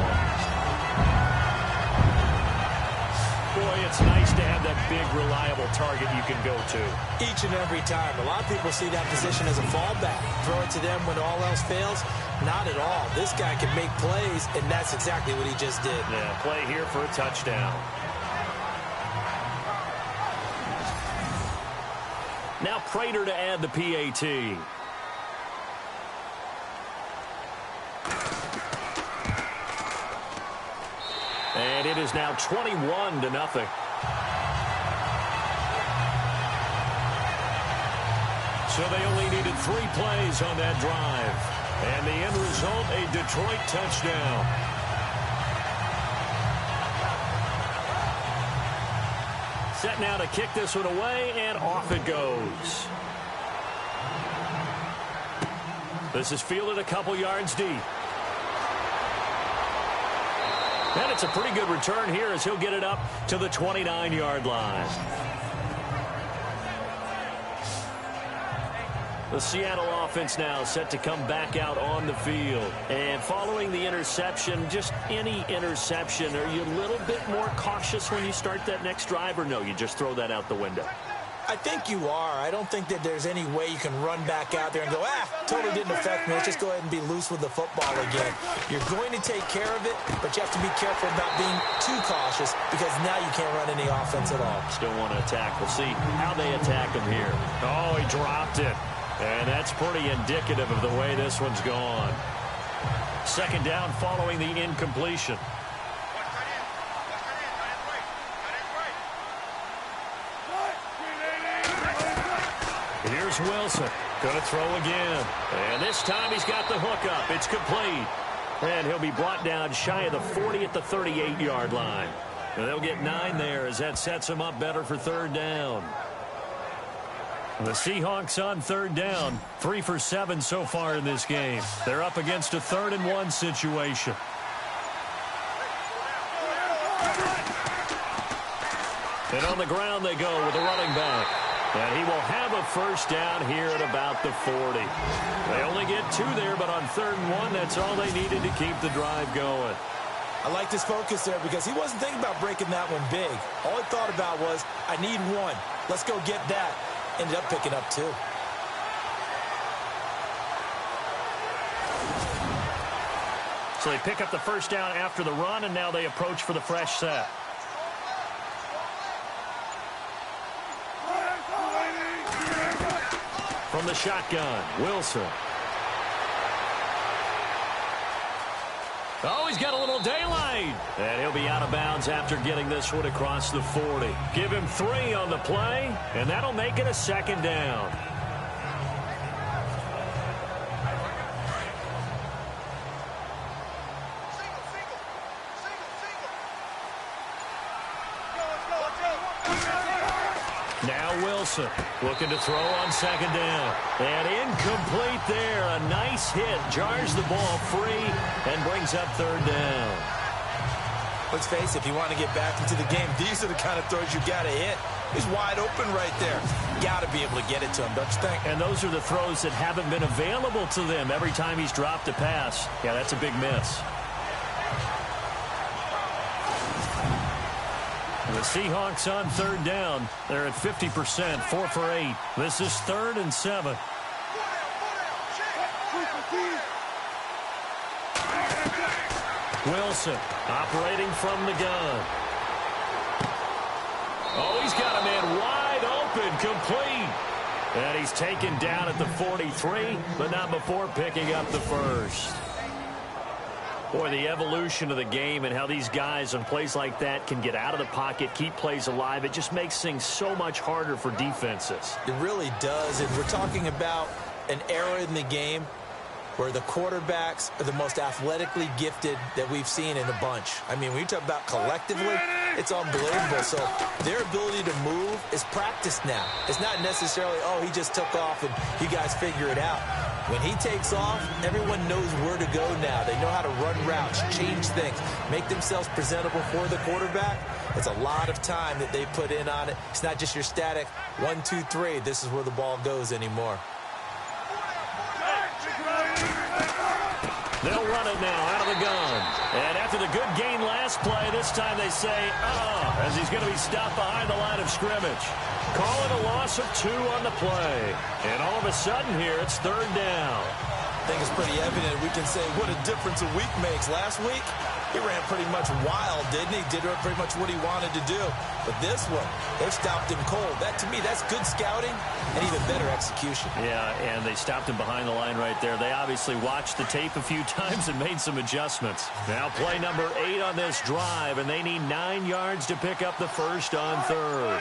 Speaker 1: Boy, it's nice to have that big, reliable target you can go to.
Speaker 2: Each and every time. A lot of people see that position as a fallback. Throw it to them when all else fails. Not at all. This guy can make plays, and that's exactly what he just did.
Speaker 1: Yeah, play here for a touchdown. Now Prater to add the PAT. And it is now 21-0. So they only needed 3 plays on that drive. And the end result, a Detroit touchdown. Set now to kick this one away, and off it goes. This is fielded a couple yards deep. And it's a pretty good return here as he'll get it up to the 29-yard line. The Seattle offense now set to come back out on the field. And following the interception, just any interception, are you a little bit more cautious when you start that next drive, or no, you just throw that out the window?
Speaker 2: I think you are. I don't think that there's any way you can run back out there and go, totally didn't affect me. Let's just go ahead and be loose with the football again. You're going to take care of it, but you have to be careful about being too cautious because now you can't run any offense at all.
Speaker 1: Still want to attack. We'll see how they attack him here. Oh, he dropped it. And that's pretty indicative of the way this one's gone. Second down following the incompletion. Here's Wilson. Going to throw again. And this time he's got the hook up. It's complete. And he'll be brought down shy of the 40 at the 38-yard line. And they'll get 9 there as that sets him up better for third down. The Seahawks on third down, 3 for 7 so far in this game. They're up against a 3rd and 1 situation. And on the ground they go with a running back. And he will have a first down here at about the 40. They only get 2 there, but on 3rd and 1, that's all they needed to keep the drive going.
Speaker 2: I liked his focus there because he wasn't thinking about breaking that one big. All he thought about was, I need 1. Let's go get that. Ended up picking up 2.
Speaker 1: So they pick up the first down after the run, and now they approach for the fresh set. From the shotgun, Wilson. Oh, he's got a little daylight. And he'll be out of bounds after getting this one across the 40. Give him 3 on the play, and that'll make it a 2nd down. Now Wilson looking to throw on 2nd down. And incomplete there. A nice hit. Jars the ball free and brings up 3rd down.
Speaker 2: Let's face it, if you want to get back into the game, these are the kind of throws you got to hit. He's wide open right there. Got to be able to get it to him, don't you think?
Speaker 1: And those are the throws that haven't been available to them every time he's dropped a pass. Yeah, that's a big miss. The Seahawks on 3rd down. They're at 50%, 4 for 8. This is 3rd and 7. Wilson operating from the gun. Oh, he's got a man wide open, complete. And he's taken down at the 43, but not before picking up the first. Boy, the evolution of the game and how these guys on plays like that can get out of the pocket, keep plays alive, it just makes things so much harder for defenses.
Speaker 2: It really does, and we're talking about an era in the game where the quarterbacks are the most athletically gifted that we've seen in a bunch. I mean, when you talk about collectively, it's unbelievable. So their ability to move is practiced now. It's not necessarily, oh, he just took off and you guys figure it out. When he takes off, everyone knows where to go now. They know how to run routes, change things, make themselves presentable for the quarterback. It's a lot of time that they put in on it. It's not just your static 1, 2, 3. This is where the ball goes anymore.
Speaker 1: They'll run it now out of the gun. And after the good gain last play, this time they say, as he's going to be stopped behind the line of scrimmage. Call it a loss of 2 on the play. And all of a sudden here, it's 3rd down.
Speaker 2: I think it's pretty evident. We can say what a difference a week makes. Last week, he ran pretty much wild, didn't he? Did pretty much what he wanted to do. But this one, they've stopped him cold. That, to me, that's good scouting and even better execution.
Speaker 1: Yeah, and they stopped him behind the line right there. They obviously watched the tape a few times and made some adjustments. Now play number 8 on this drive, and they need 9 yards to pick up the first on 3rd.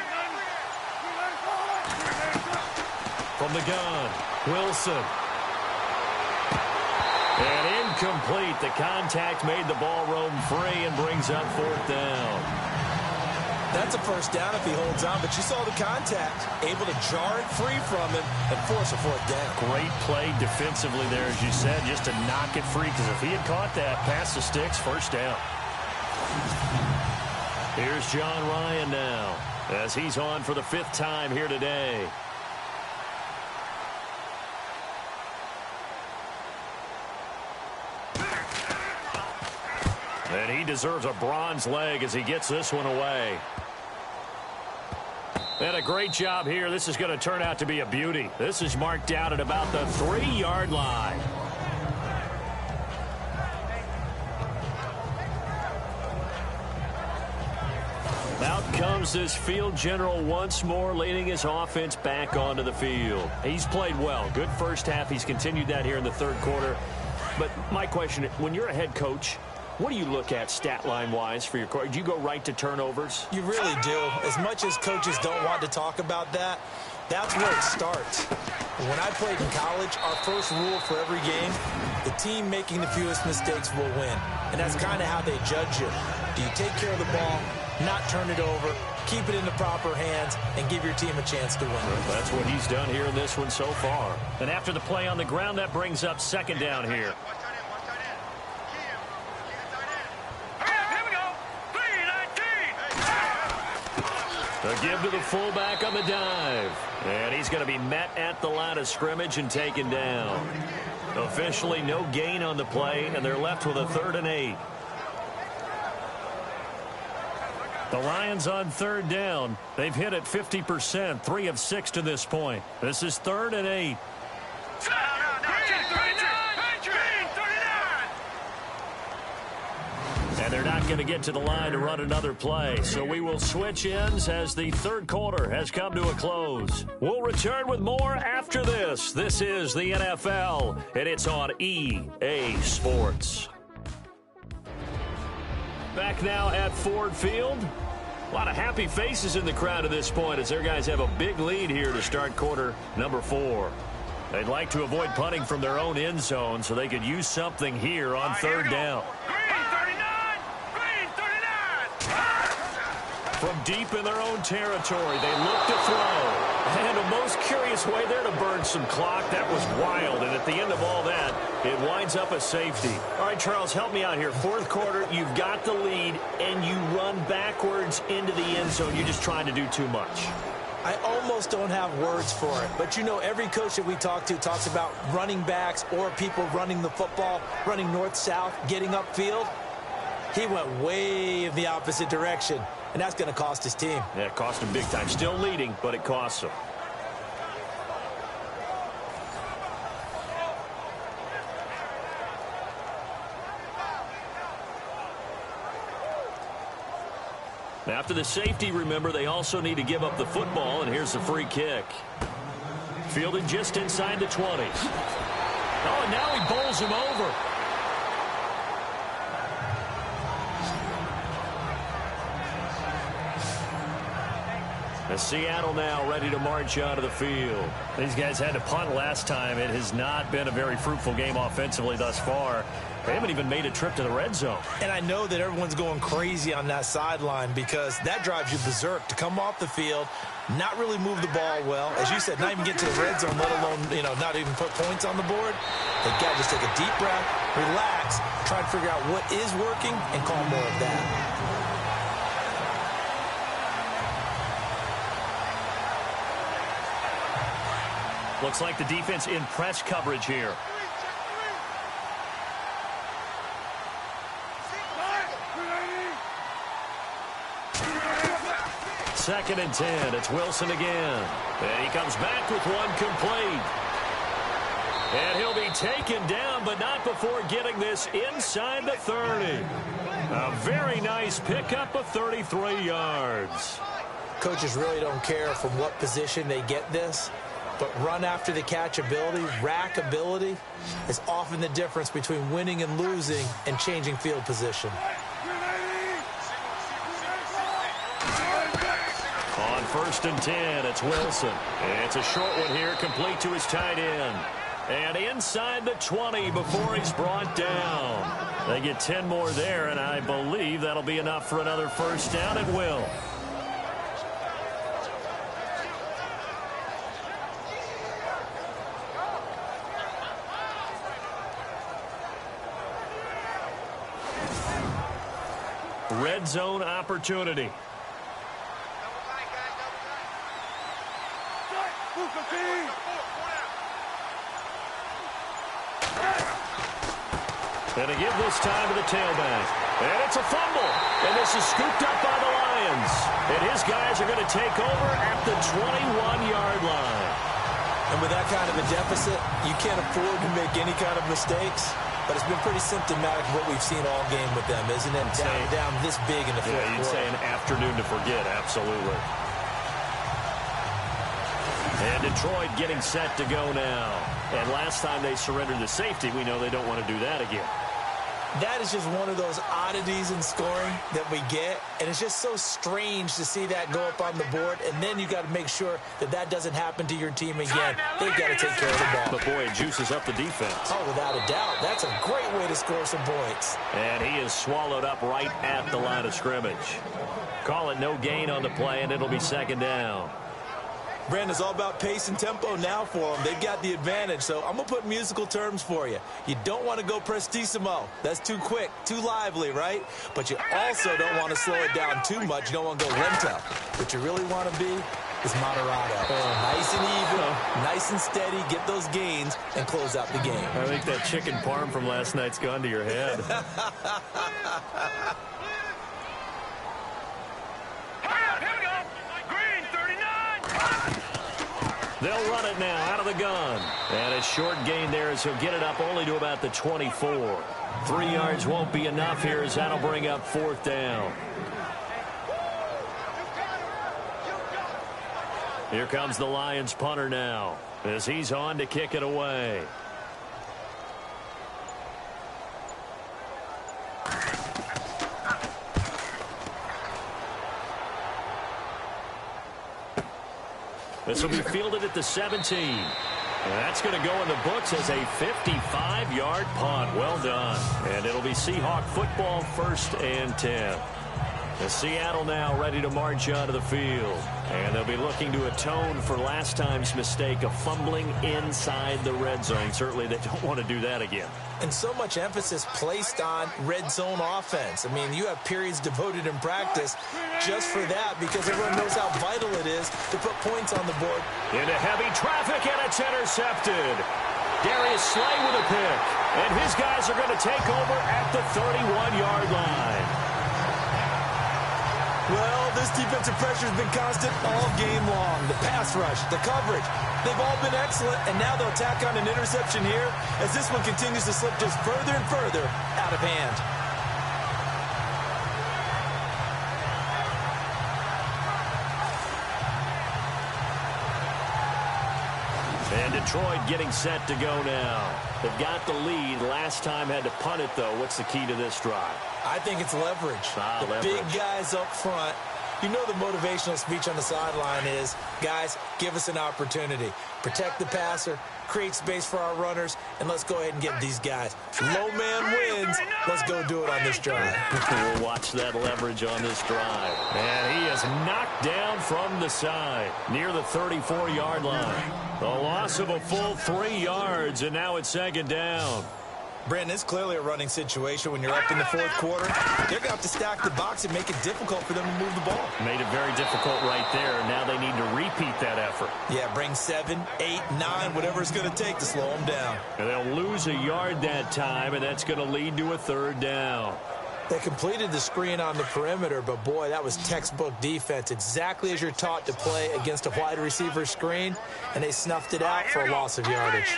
Speaker 1: From the gun, Wilson. And incomplete. The contact made the ball roam free and brings up 4th down.
Speaker 2: That's a first down if he holds on, but you saw the contact. Able to jar it free from him and force a 4th down.
Speaker 1: Great play defensively there, as you said, just to knock it free, because if he had caught that, past the sticks, first down. Here's John Ryan now, as he's on for the 5th time here today. And he deserves a bronze leg as he gets this one away. And a great job here. This is going to turn out to be a beauty. This is marked out at about the 3-yard line. Out comes this field general once more, leading his offense back onto the field. He's played well. Good first half. He's continued that here in the 3rd quarter. But my question, when you're a head coach, what do you look at stat line-wise for your coach? Do you go right to turnovers?
Speaker 2: You really do. As much as coaches don't want to talk about that, that's where it starts. When I played in college, our first rule for every game, the team making the fewest mistakes will win. And that's kind of how they judge you. Do you take care of the ball, not turn it over, keep it in the proper hands, and give your team a chance to win?
Speaker 1: Well, that's what he's done here in this one so far. And after the play on the ground, that brings up 2nd down here. A give to the fullback on the dive. And he's going to be met at the line of scrimmage and taken down. Officially no gain on the play, and they're left with a 3rd and 8. The Lions on 3rd down. They've hit it 50%, 3 of 6 to this point. This is 3rd and 8. And they're not going to get to the line to run another play. So we will switch ends as the 3rd quarter has come to a close. We'll return with more after this. This is the NFL, and it's on EA Sports. Back now at Ford Field. A lot of happy faces in the crowd at this point as their guys have a big lead here to start quarter number 4. They'd like to avoid punting from their own end zone so they could use something here on 3rd down. From deep in their own territory, they look to throw. And a most curious way there to burn some clock. That was wild. And at the end of all that, it winds up a safety. All right, Charles, help me out here. 4th quarter, you've got the lead, and you run backwards into the end zone. You're just trying to do too much.
Speaker 2: I almost don't have words for it. But, you know, every coach that we talk to talks about running backs or people running the football, running north-south, getting upfield. He went way in the opposite direction. And that's going to cost his team.
Speaker 1: Yeah, it cost him big time. Still leading, but it costs him. After the safety, remember, they also need to give up the football, and here's the free kick. Fielded just inside the 20s. Oh, and now he bowls him over. Seattle now ready to march out of the field. These guys had to punt last time. It has not been a very fruitful game offensively thus far. They haven't even made a trip to the red zone.
Speaker 2: And I know that everyone's going crazy on that sideline because that drives you berserk to come off the field, not really move the ball well. As you said, not even get to the red zone, let alone, you know, not even put points on the board. They've got to just take a deep breath, relax, try to figure out what is working, and call more of that.
Speaker 1: Looks like the defense in press coverage here. Second and 10. It's Wilson again. And he comes back with one complete. And he'll be taken down, but not before getting this inside the 30. A very nice pickup of 33 yards.
Speaker 2: Coaches really don't care from what position they get this. But run after the catch ability, rack ability, is often the difference between winning and losing and changing field position.
Speaker 1: On 1st and 10, it's Wilson. And it's a short one here, complete to his tight end. And inside the 20 before he's brought down. They get 10 more there, and I believe that'll be enough for another first down. It will. Red zone opportunity. And a give this time to the tailback. And it's a fumble. And this is scooped up by the Lions. And his guys are going to take over at the 21-yard line.
Speaker 2: And with that kind of a deficit, you can't afford to make any kind of mistakes. But it's been pretty symptomatic of what we've seen all game with them, isn't it? Down this big in the fourth quarter.
Speaker 1: You'd say an afternoon to forget, absolutely. And Detroit getting set to go now. And last time they surrendered the safety, we know they don't want to do that again.
Speaker 2: That is just one of those oddities in scoring that we get. And it's just so strange to see that go up on the board. And then you got to make sure that that doesn't happen to your team again. They've got to take care of the ball.
Speaker 1: But, boy, it juices up the defense.
Speaker 2: Oh, without a doubt. That's a great way to score some points.
Speaker 1: And he is swallowed up right at the line of scrimmage. Call it no gain on the play, and it'll be second down.
Speaker 2: Brandon, it's all about pace and tempo now for them. They've got the advantage, so I'm going to put musical terms for you. You don't want to go prestissimo. That's too quick, too lively, right? But you also don't want to slow it down too much. You don't want to go lento. What you really want to be is moderado. Nice and even, nice and steady, get those gains, and close out the game.
Speaker 1: I think that chicken parm from last night's gone to your head. They'll run it now out of the gun. And a short gain there as he'll get it up only to about the 24. 3 yards won't be enough here as that'll bring up 4th down. Here comes the Lions punter now as he's on to kick it away. This will be fielded at the 17. And that's going to go in the books as a 55-yard punt. Well done. And it'll be Seahawk football, 1st and 10. As Seattle now ready to march onto the field. And they'll be looking to atone for last time's mistake of fumbling inside the red zone. Certainly they don't want to do that again.
Speaker 2: And so much emphasis placed on red zone offense. I mean, you have periods devoted in practice just for that because everyone knows how vital it is to put points on the board.
Speaker 1: Into heavy traffic, and it's intercepted. Darius Slay with a pick. And his guys are going to take over at the 31-yard line.
Speaker 2: Well, this defensive pressure has been constant all game long. The pass rush, the coverage, they've all been excellent, and now they'll tack on an interception here as this one continues to slip just further and further out of hand.
Speaker 1: And Detroit getting set to go now. They've got the lead. Last time had to punt it, though. What's the key to this drive?
Speaker 2: I think it's leverage.
Speaker 1: Leverage.
Speaker 2: Big guys up front. You know the motivational speech on the sideline is, guys, give us an opportunity. Protect the passer, create space for our runners, and let's go ahead and get these guys. Low man wins. Let's go do it on this drive.
Speaker 1: We'll watch that leverage on this drive. And he is knocked down from the side near the 34-yard line. The loss of a full 3 yards, and now it's 2nd down.
Speaker 2: Brandon, it's clearly a running situation when you're up in the 4th quarter. They're going to have to stack the box and make it difficult for them to move the ball.
Speaker 1: Made it very difficult right there. Now they need to repeat that effort.
Speaker 2: Yeah, bring 7, 8, 9, whatever it's going to take to slow them down.
Speaker 1: And they'll lose a yard that time, and that's going to lead to a 3rd down.
Speaker 2: They completed the screen on the perimeter, but boy, that was textbook defense. Exactly as you're taught to play against a wide receiver screen, and they snuffed it out for a loss of yardage.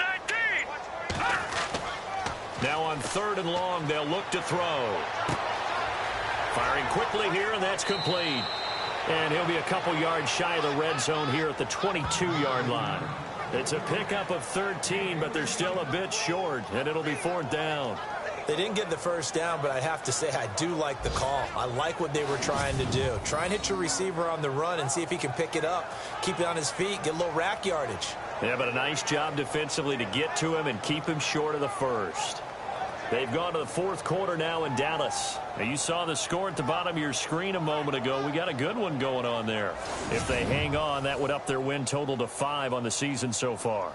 Speaker 1: Now on 3rd and long, they'll look to throw. Firing quickly here, and that's complete. And he'll be a couple yards shy of the red zone here at the 22-yard line. It's a pickup of 13, but they're still a bit short, and it'll be 4th down.
Speaker 2: They didn't get the 1st down, but I have to say I do like the call. I like what they were trying to do. Try and hit your receiver on the run and see if he can pick it up, keep it on his feet, get a little rack yardage.
Speaker 1: Yeah, but a nice job defensively to get to him and keep him short of the 1st. They've gone to the 4th quarter now in Dallas. Now, you saw the score at the bottom of your screen a moment ago. We got a good one going on there. If they hang on, that would up their win total to 5 on the season so far.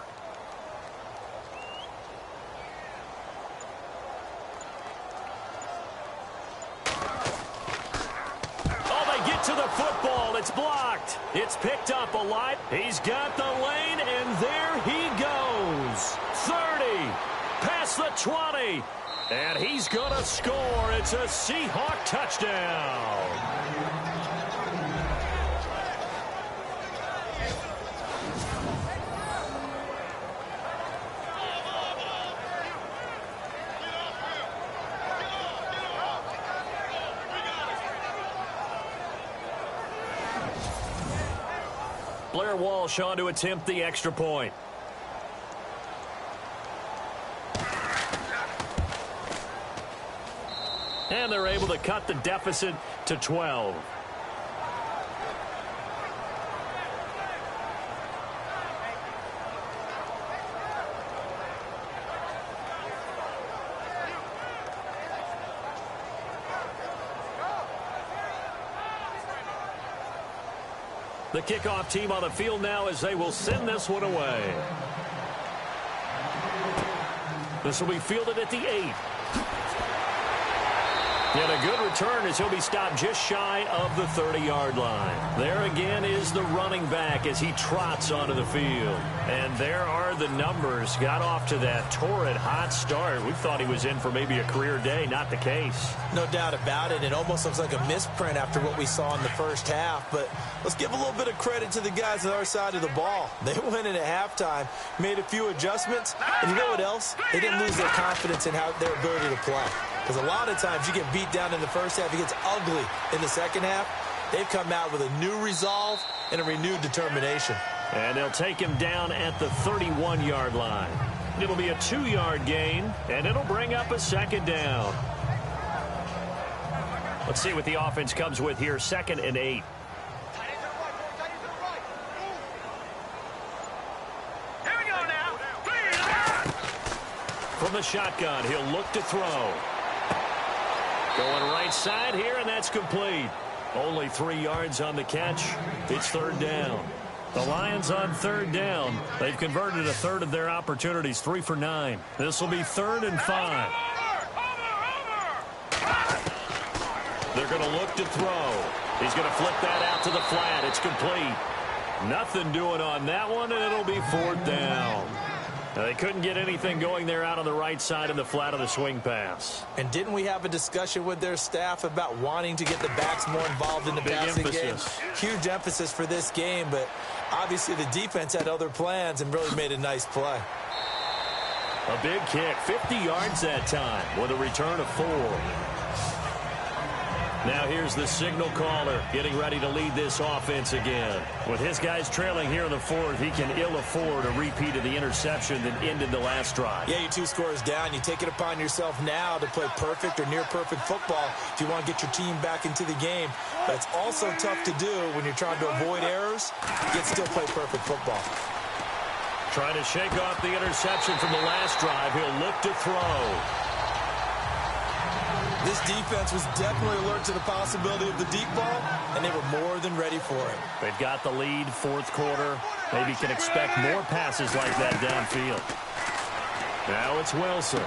Speaker 1: Oh, they get to the football. It's blocked. It's picked up alive. He's got the lane, and there he goes. 30, past the 20. And he's going to score. It's a Seahawk touchdown. Blair Walsh on to attempt the extra point. And they're able to cut the deficit to 12. The kickoff team on the field now as they will send this one away. This will be fielded at the 8. And a good return as he'll be stopped just shy of the 30-yard line. There again is the running back as he trots onto the field. And there are the numbers. Got off to that torrid hot start. We thought he was in for maybe a career day. Not the case.
Speaker 2: No doubt about it. It almost looks like a misprint after what we saw in the first half. But let's give a little bit of credit to the guys on our side of the ball. They went in at halftime, made a few adjustments. And you know what else? They didn't lose their confidence in their ability to play. Because a lot of times you get beat down in the first half, it gets ugly in the second half. They've come out with a new resolve and a renewed determination.
Speaker 1: And they'll take him down at the 31-yard line. It'll be a 2-yard gain, and it'll bring up a second down. Let's see what the offense comes with here, 2nd and 8.
Speaker 3: Here we go now.
Speaker 1: From the shotgun, he'll look to throw. Going right side here, and that's complete. Only 3 yards on the catch. It's 3rd down. The Lions on 3rd down. They've converted a third of their opportunities, 3 for 9. This will be 3rd and 5. They're going to look to throw. He's going to flip that out to the flat. It's complete. Nothing doing on that one, and it'll be 4th down. They couldn't get anything going there out on the right side of the flat of the swing pass.
Speaker 2: And didn't we have a discussion with their staff about wanting to get the backs more involved in the passing game? Huge emphasis for this game, but obviously the defense had other plans and really made a nice play.
Speaker 1: A big kick, 50 yards that time with a return of 4. Now here's the signal caller getting ready to lead this offense again. With his guys trailing here in the 4th, he can ill afford a repeat of the interception that ended the last drive.
Speaker 2: Yeah, you're 2 scores down. You take it upon yourself now to play perfect or near perfect football if you want to get your team back into the game. But it's also tough to do when you're trying to avoid errors, yet still play perfect football.
Speaker 1: Trying to shake off the interception from the last drive. He'll look to throw.
Speaker 2: This defense was definitely alert to the possibility of the deep ball, and they were more than ready for it.
Speaker 1: They've got the lead, 4th quarter. Maybe can expect more passes like that downfield. Now it's Wilson.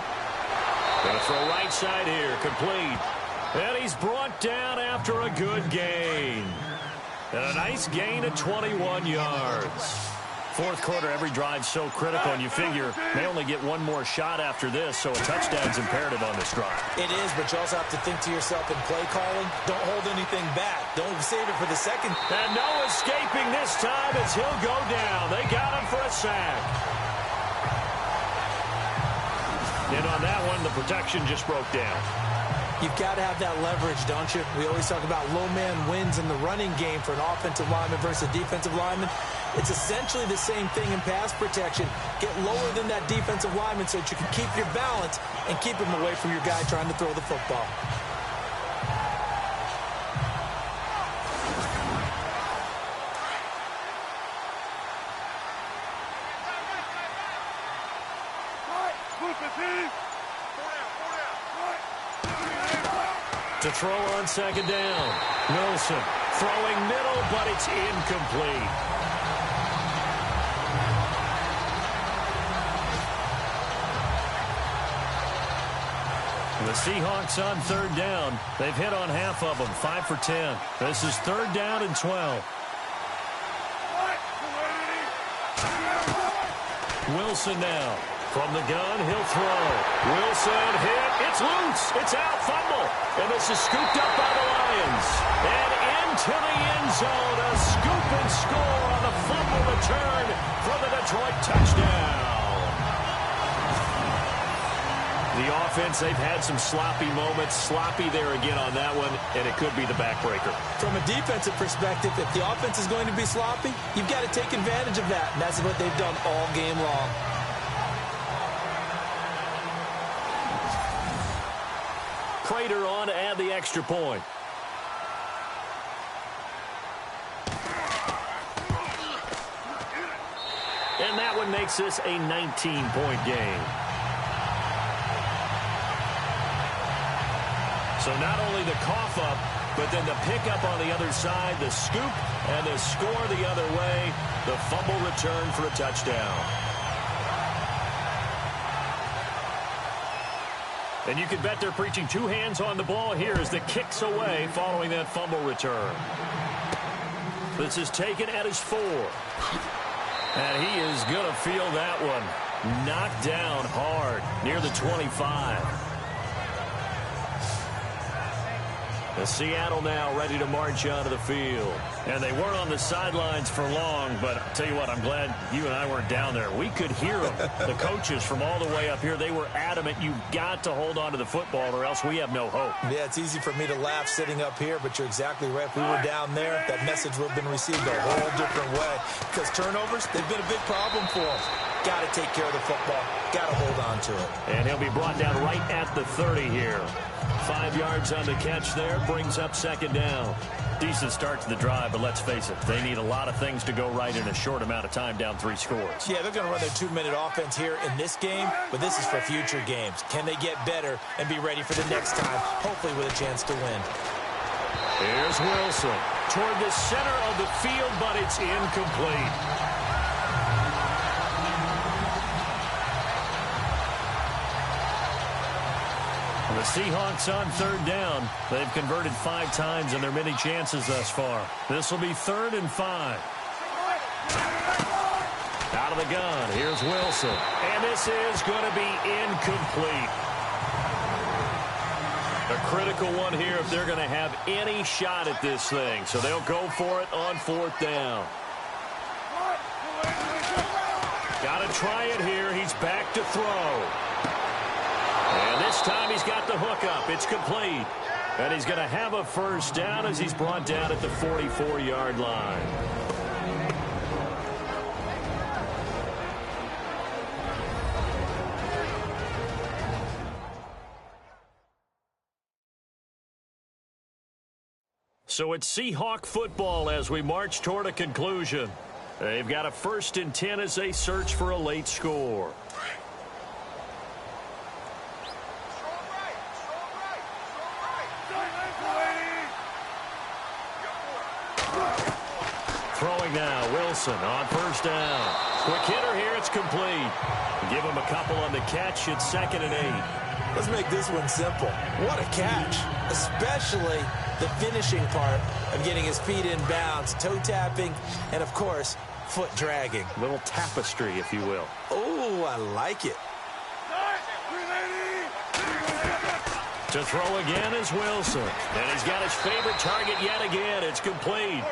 Speaker 1: Going to throw right side here, complete. And he's brought down after a good gain. And a nice gain of 21 yards. 4th quarter, every drive so critical, and you figure they only get one more shot after this, so a touchdown's imperative on this drive.
Speaker 2: It is, but you also have to think to yourself in play calling, don't hold anything back. Don't save it for the second.
Speaker 1: And no escaping this time as he'll go down. They got him for a sack. And on that one, the protection just broke down.
Speaker 2: You've got to have that leverage, don't you? We always talk about low man wins in the running game for an offensive lineman versus a defensive lineman. It's essentially the same thing in pass protection. Get lower than that defensive lineman so that you can keep your balance and keep him away from your guy trying to throw the football.
Speaker 1: To throw on 2nd down. Wilson throwing middle, but it's incomplete. The Seahawks on 3rd down. They've hit on half of them, 5 for 10. This is 3rd down and 12. Wilson now. From the gun, he'll throw. Wilson hit. It's loose. It's out. Fumble. And this is scooped up by the Lions. And into the end zone. A scoop and score on the fumble return for the Detroit touchdown. The offense, they've had some sloppy moments. Sloppy there again on that one, and it could be the backbreaker.
Speaker 2: From a defensive perspective, if the offense is going to be sloppy, you've got to take advantage of that. And that's what they've done all game long.
Speaker 1: Prater on to add the extra point. And that one makes this a 19-point game. So not only the cough up, but then the pickup on the other side, the scoop, and the score the other way, the fumble return for a touchdown. And you can bet they're preaching two hands on the ball here as the kick's away following that fumble return. This is taken at his 4. And he is going to feel that one. Knocked down hard near the 25. The Seattle now ready to march onto the field. And they weren't on the sidelines for long, but I'll tell you what, I'm glad you and I weren't down there. We could hear them. The coaches from all the way up here, they were adamant, you've got to hold on to the football or else we have no hope.
Speaker 2: Yeah, it's easy for me to laugh sitting up here, but you're exactly right. If we were down there, that message would have been received a whole different way. Because turnovers, they've been a big problem for them. Got to take care of the football. Got to hold on to it.
Speaker 1: And he'll be brought down right at the 30 here. 5 yards on the catch there, brings up second down. Decent start to the drive, but let's face it, they need a lot of things to go right in a short amount of time, down 3 scores.
Speaker 2: Yeah, they're going to run their 2-minute offense here in this game, but this is for future games. Can they get better and be ready for the next time, hopefully with a chance to win?
Speaker 1: Here's Wilson toward the center of the field, but it's incomplete. The Seahawks on third down. They've converted 5 times in their many chances thus far. This will be 3rd and 5. Out of the gun, here's Wilson. And this is going to be incomplete. A critical one here if they're going to have any shot at this thing. So they'll go for it on 4th down. Got to try it here. He's back to throw. And this time he's got the hook up. It's complete. And he's going to have a first down as he's brought down at the 44-yard line. So it's Seahawk football as we march toward a conclusion. They've got a 1st and 10 as they search for a late score. Throwing now, Wilson on 1st down. Quick hitter here, it's complete. Give him a couple on the catch, it's 2nd and 8.
Speaker 2: Let's make this one simple. What a catch, especially the finishing part of getting his feet in bounds, toe tapping, and of course, foot dragging.
Speaker 1: Little tapestry, if you will.
Speaker 2: Oh, I like it.
Speaker 1: To throw again is Wilson. And he's got his favorite target yet again. It's complete.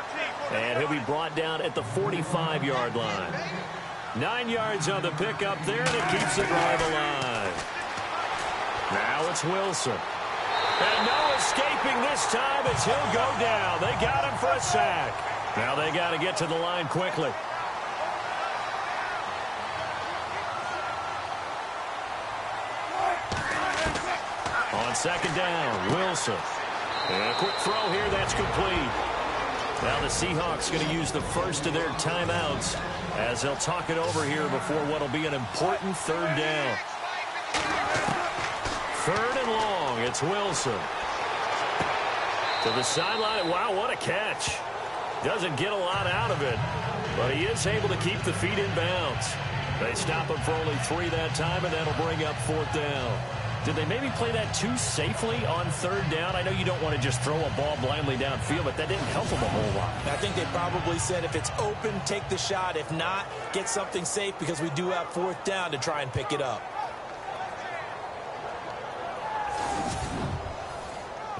Speaker 1: And he'll be brought down at the 45-yard line. 9 yards on the pickup there, and it keeps the drive alive. Now it's Wilson. And no escaping this time as he'll go down. They got him for a sack. Now they got to get to the line quickly. On 2nd down, Wilson. And a quick throw here, that's complete. Now the Seahawks going to use the first of their timeouts as they'll talk it over here before what will be an important 3rd down. 3rd and long, it's Wilson. To the sideline, wow, what a catch. Doesn't get a lot out of it, but he is able to keep the feet in bounds. They stop him for only 3 that time, and that'll bring up 4th down. Did they maybe play that too safely on 3rd down? I know you don't want to just throw a ball blindly downfield, but that didn't help them a whole lot.
Speaker 2: I think they probably said if it's open, take the shot. If not, get something safe because we do have 4th down to try and pick it up.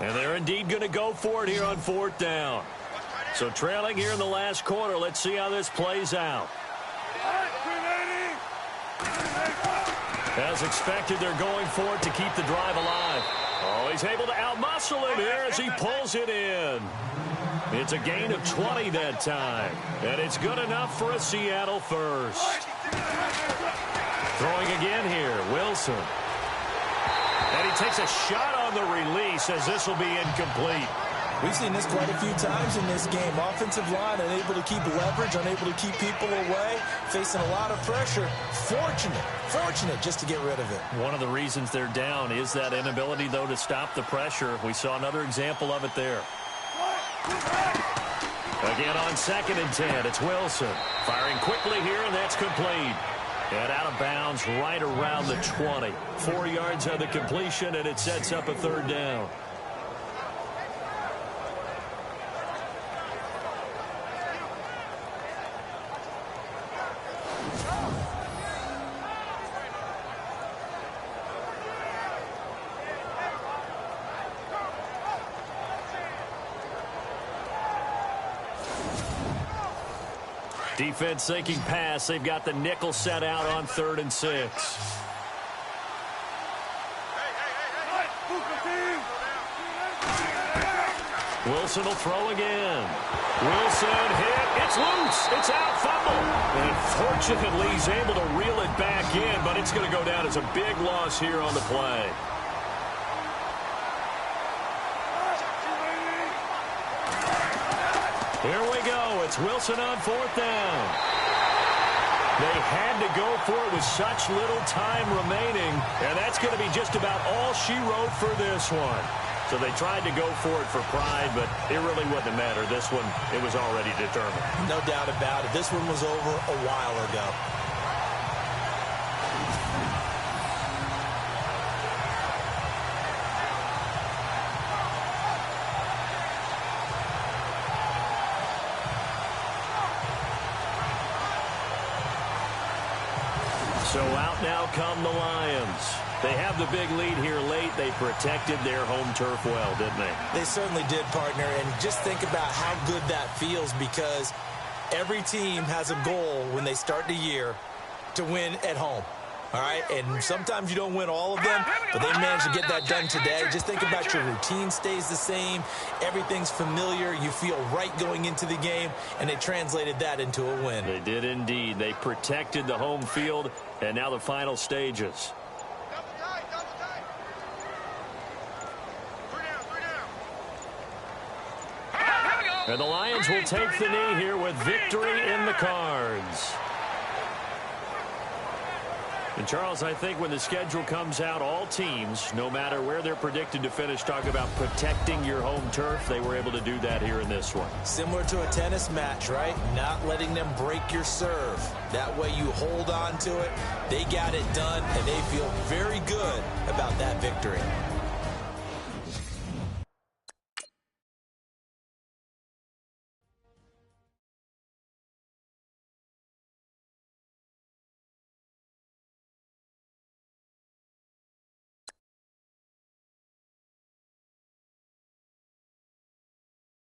Speaker 1: And they're indeed going to go for it here on 4th down. So trailing here in the last quarter, let's see how this plays out. As expected, they're going for it to keep the drive alive. Oh, he's able to outmuscle him here as he pulls it in. It's a gain of 20 that time. And it's good enough for a Seattle first. Throwing again here, Wilson. And he takes a shot on the release as this will be incomplete.
Speaker 2: We've seen this quite a few times in this game. Offensive line unable to keep leverage, unable to keep people away, facing a lot of pressure. Fortunate just to get rid of it.
Speaker 1: One of the reasons they're down is that inability, though, to stop the pressure. We saw another example of it there. Again on 2nd and 10, it's Wilson. Firing quickly here, and that's complete. And out of bounds right around the 20. 4 yards on the completion, and it sets up a 3rd down. Defense sinking pass. They've got the nickel set out on 3rd and 6. Wilson will throw again. Wilson hit. It's loose. It's out. Fumble. And fortunately, he's able to reel it back in, but it's going to go down as a big loss here on the play. Here we go. It's Wilson on 4th down. They had to go for it with such little time remaining, and that's going to be just about all she wrote for this one. So they tried to go for it for pride, but it really wouldn't matter. This one, it was already determined.
Speaker 2: No doubt about it. This one was over a while ago.
Speaker 1: So out now come the Lions. They have the big lead here late. They protected their home turf well, didn't they?
Speaker 2: They certainly did, partner. And just think about how good that feels, because every team has a goal when they start the year to win at home. All right, and sometimes you don't win all of them, but they managed to get that done today. Just think about your routine stays the same. Everything's familiar. You feel right going into the game, and they translated that into a win.
Speaker 1: They did indeed. They protected the home field, and now the final stages. And the Lions will take the knee here with victory in the cards. And, Charles, I think when the schedule comes out, all teams, no matter where they're predicted to finish, talk about protecting your home turf. They were able to do that here in this one.
Speaker 2: Similar to a tennis match, right? Not letting them break your serve. That way you hold on to it. They got it done, and they feel very good about that victory.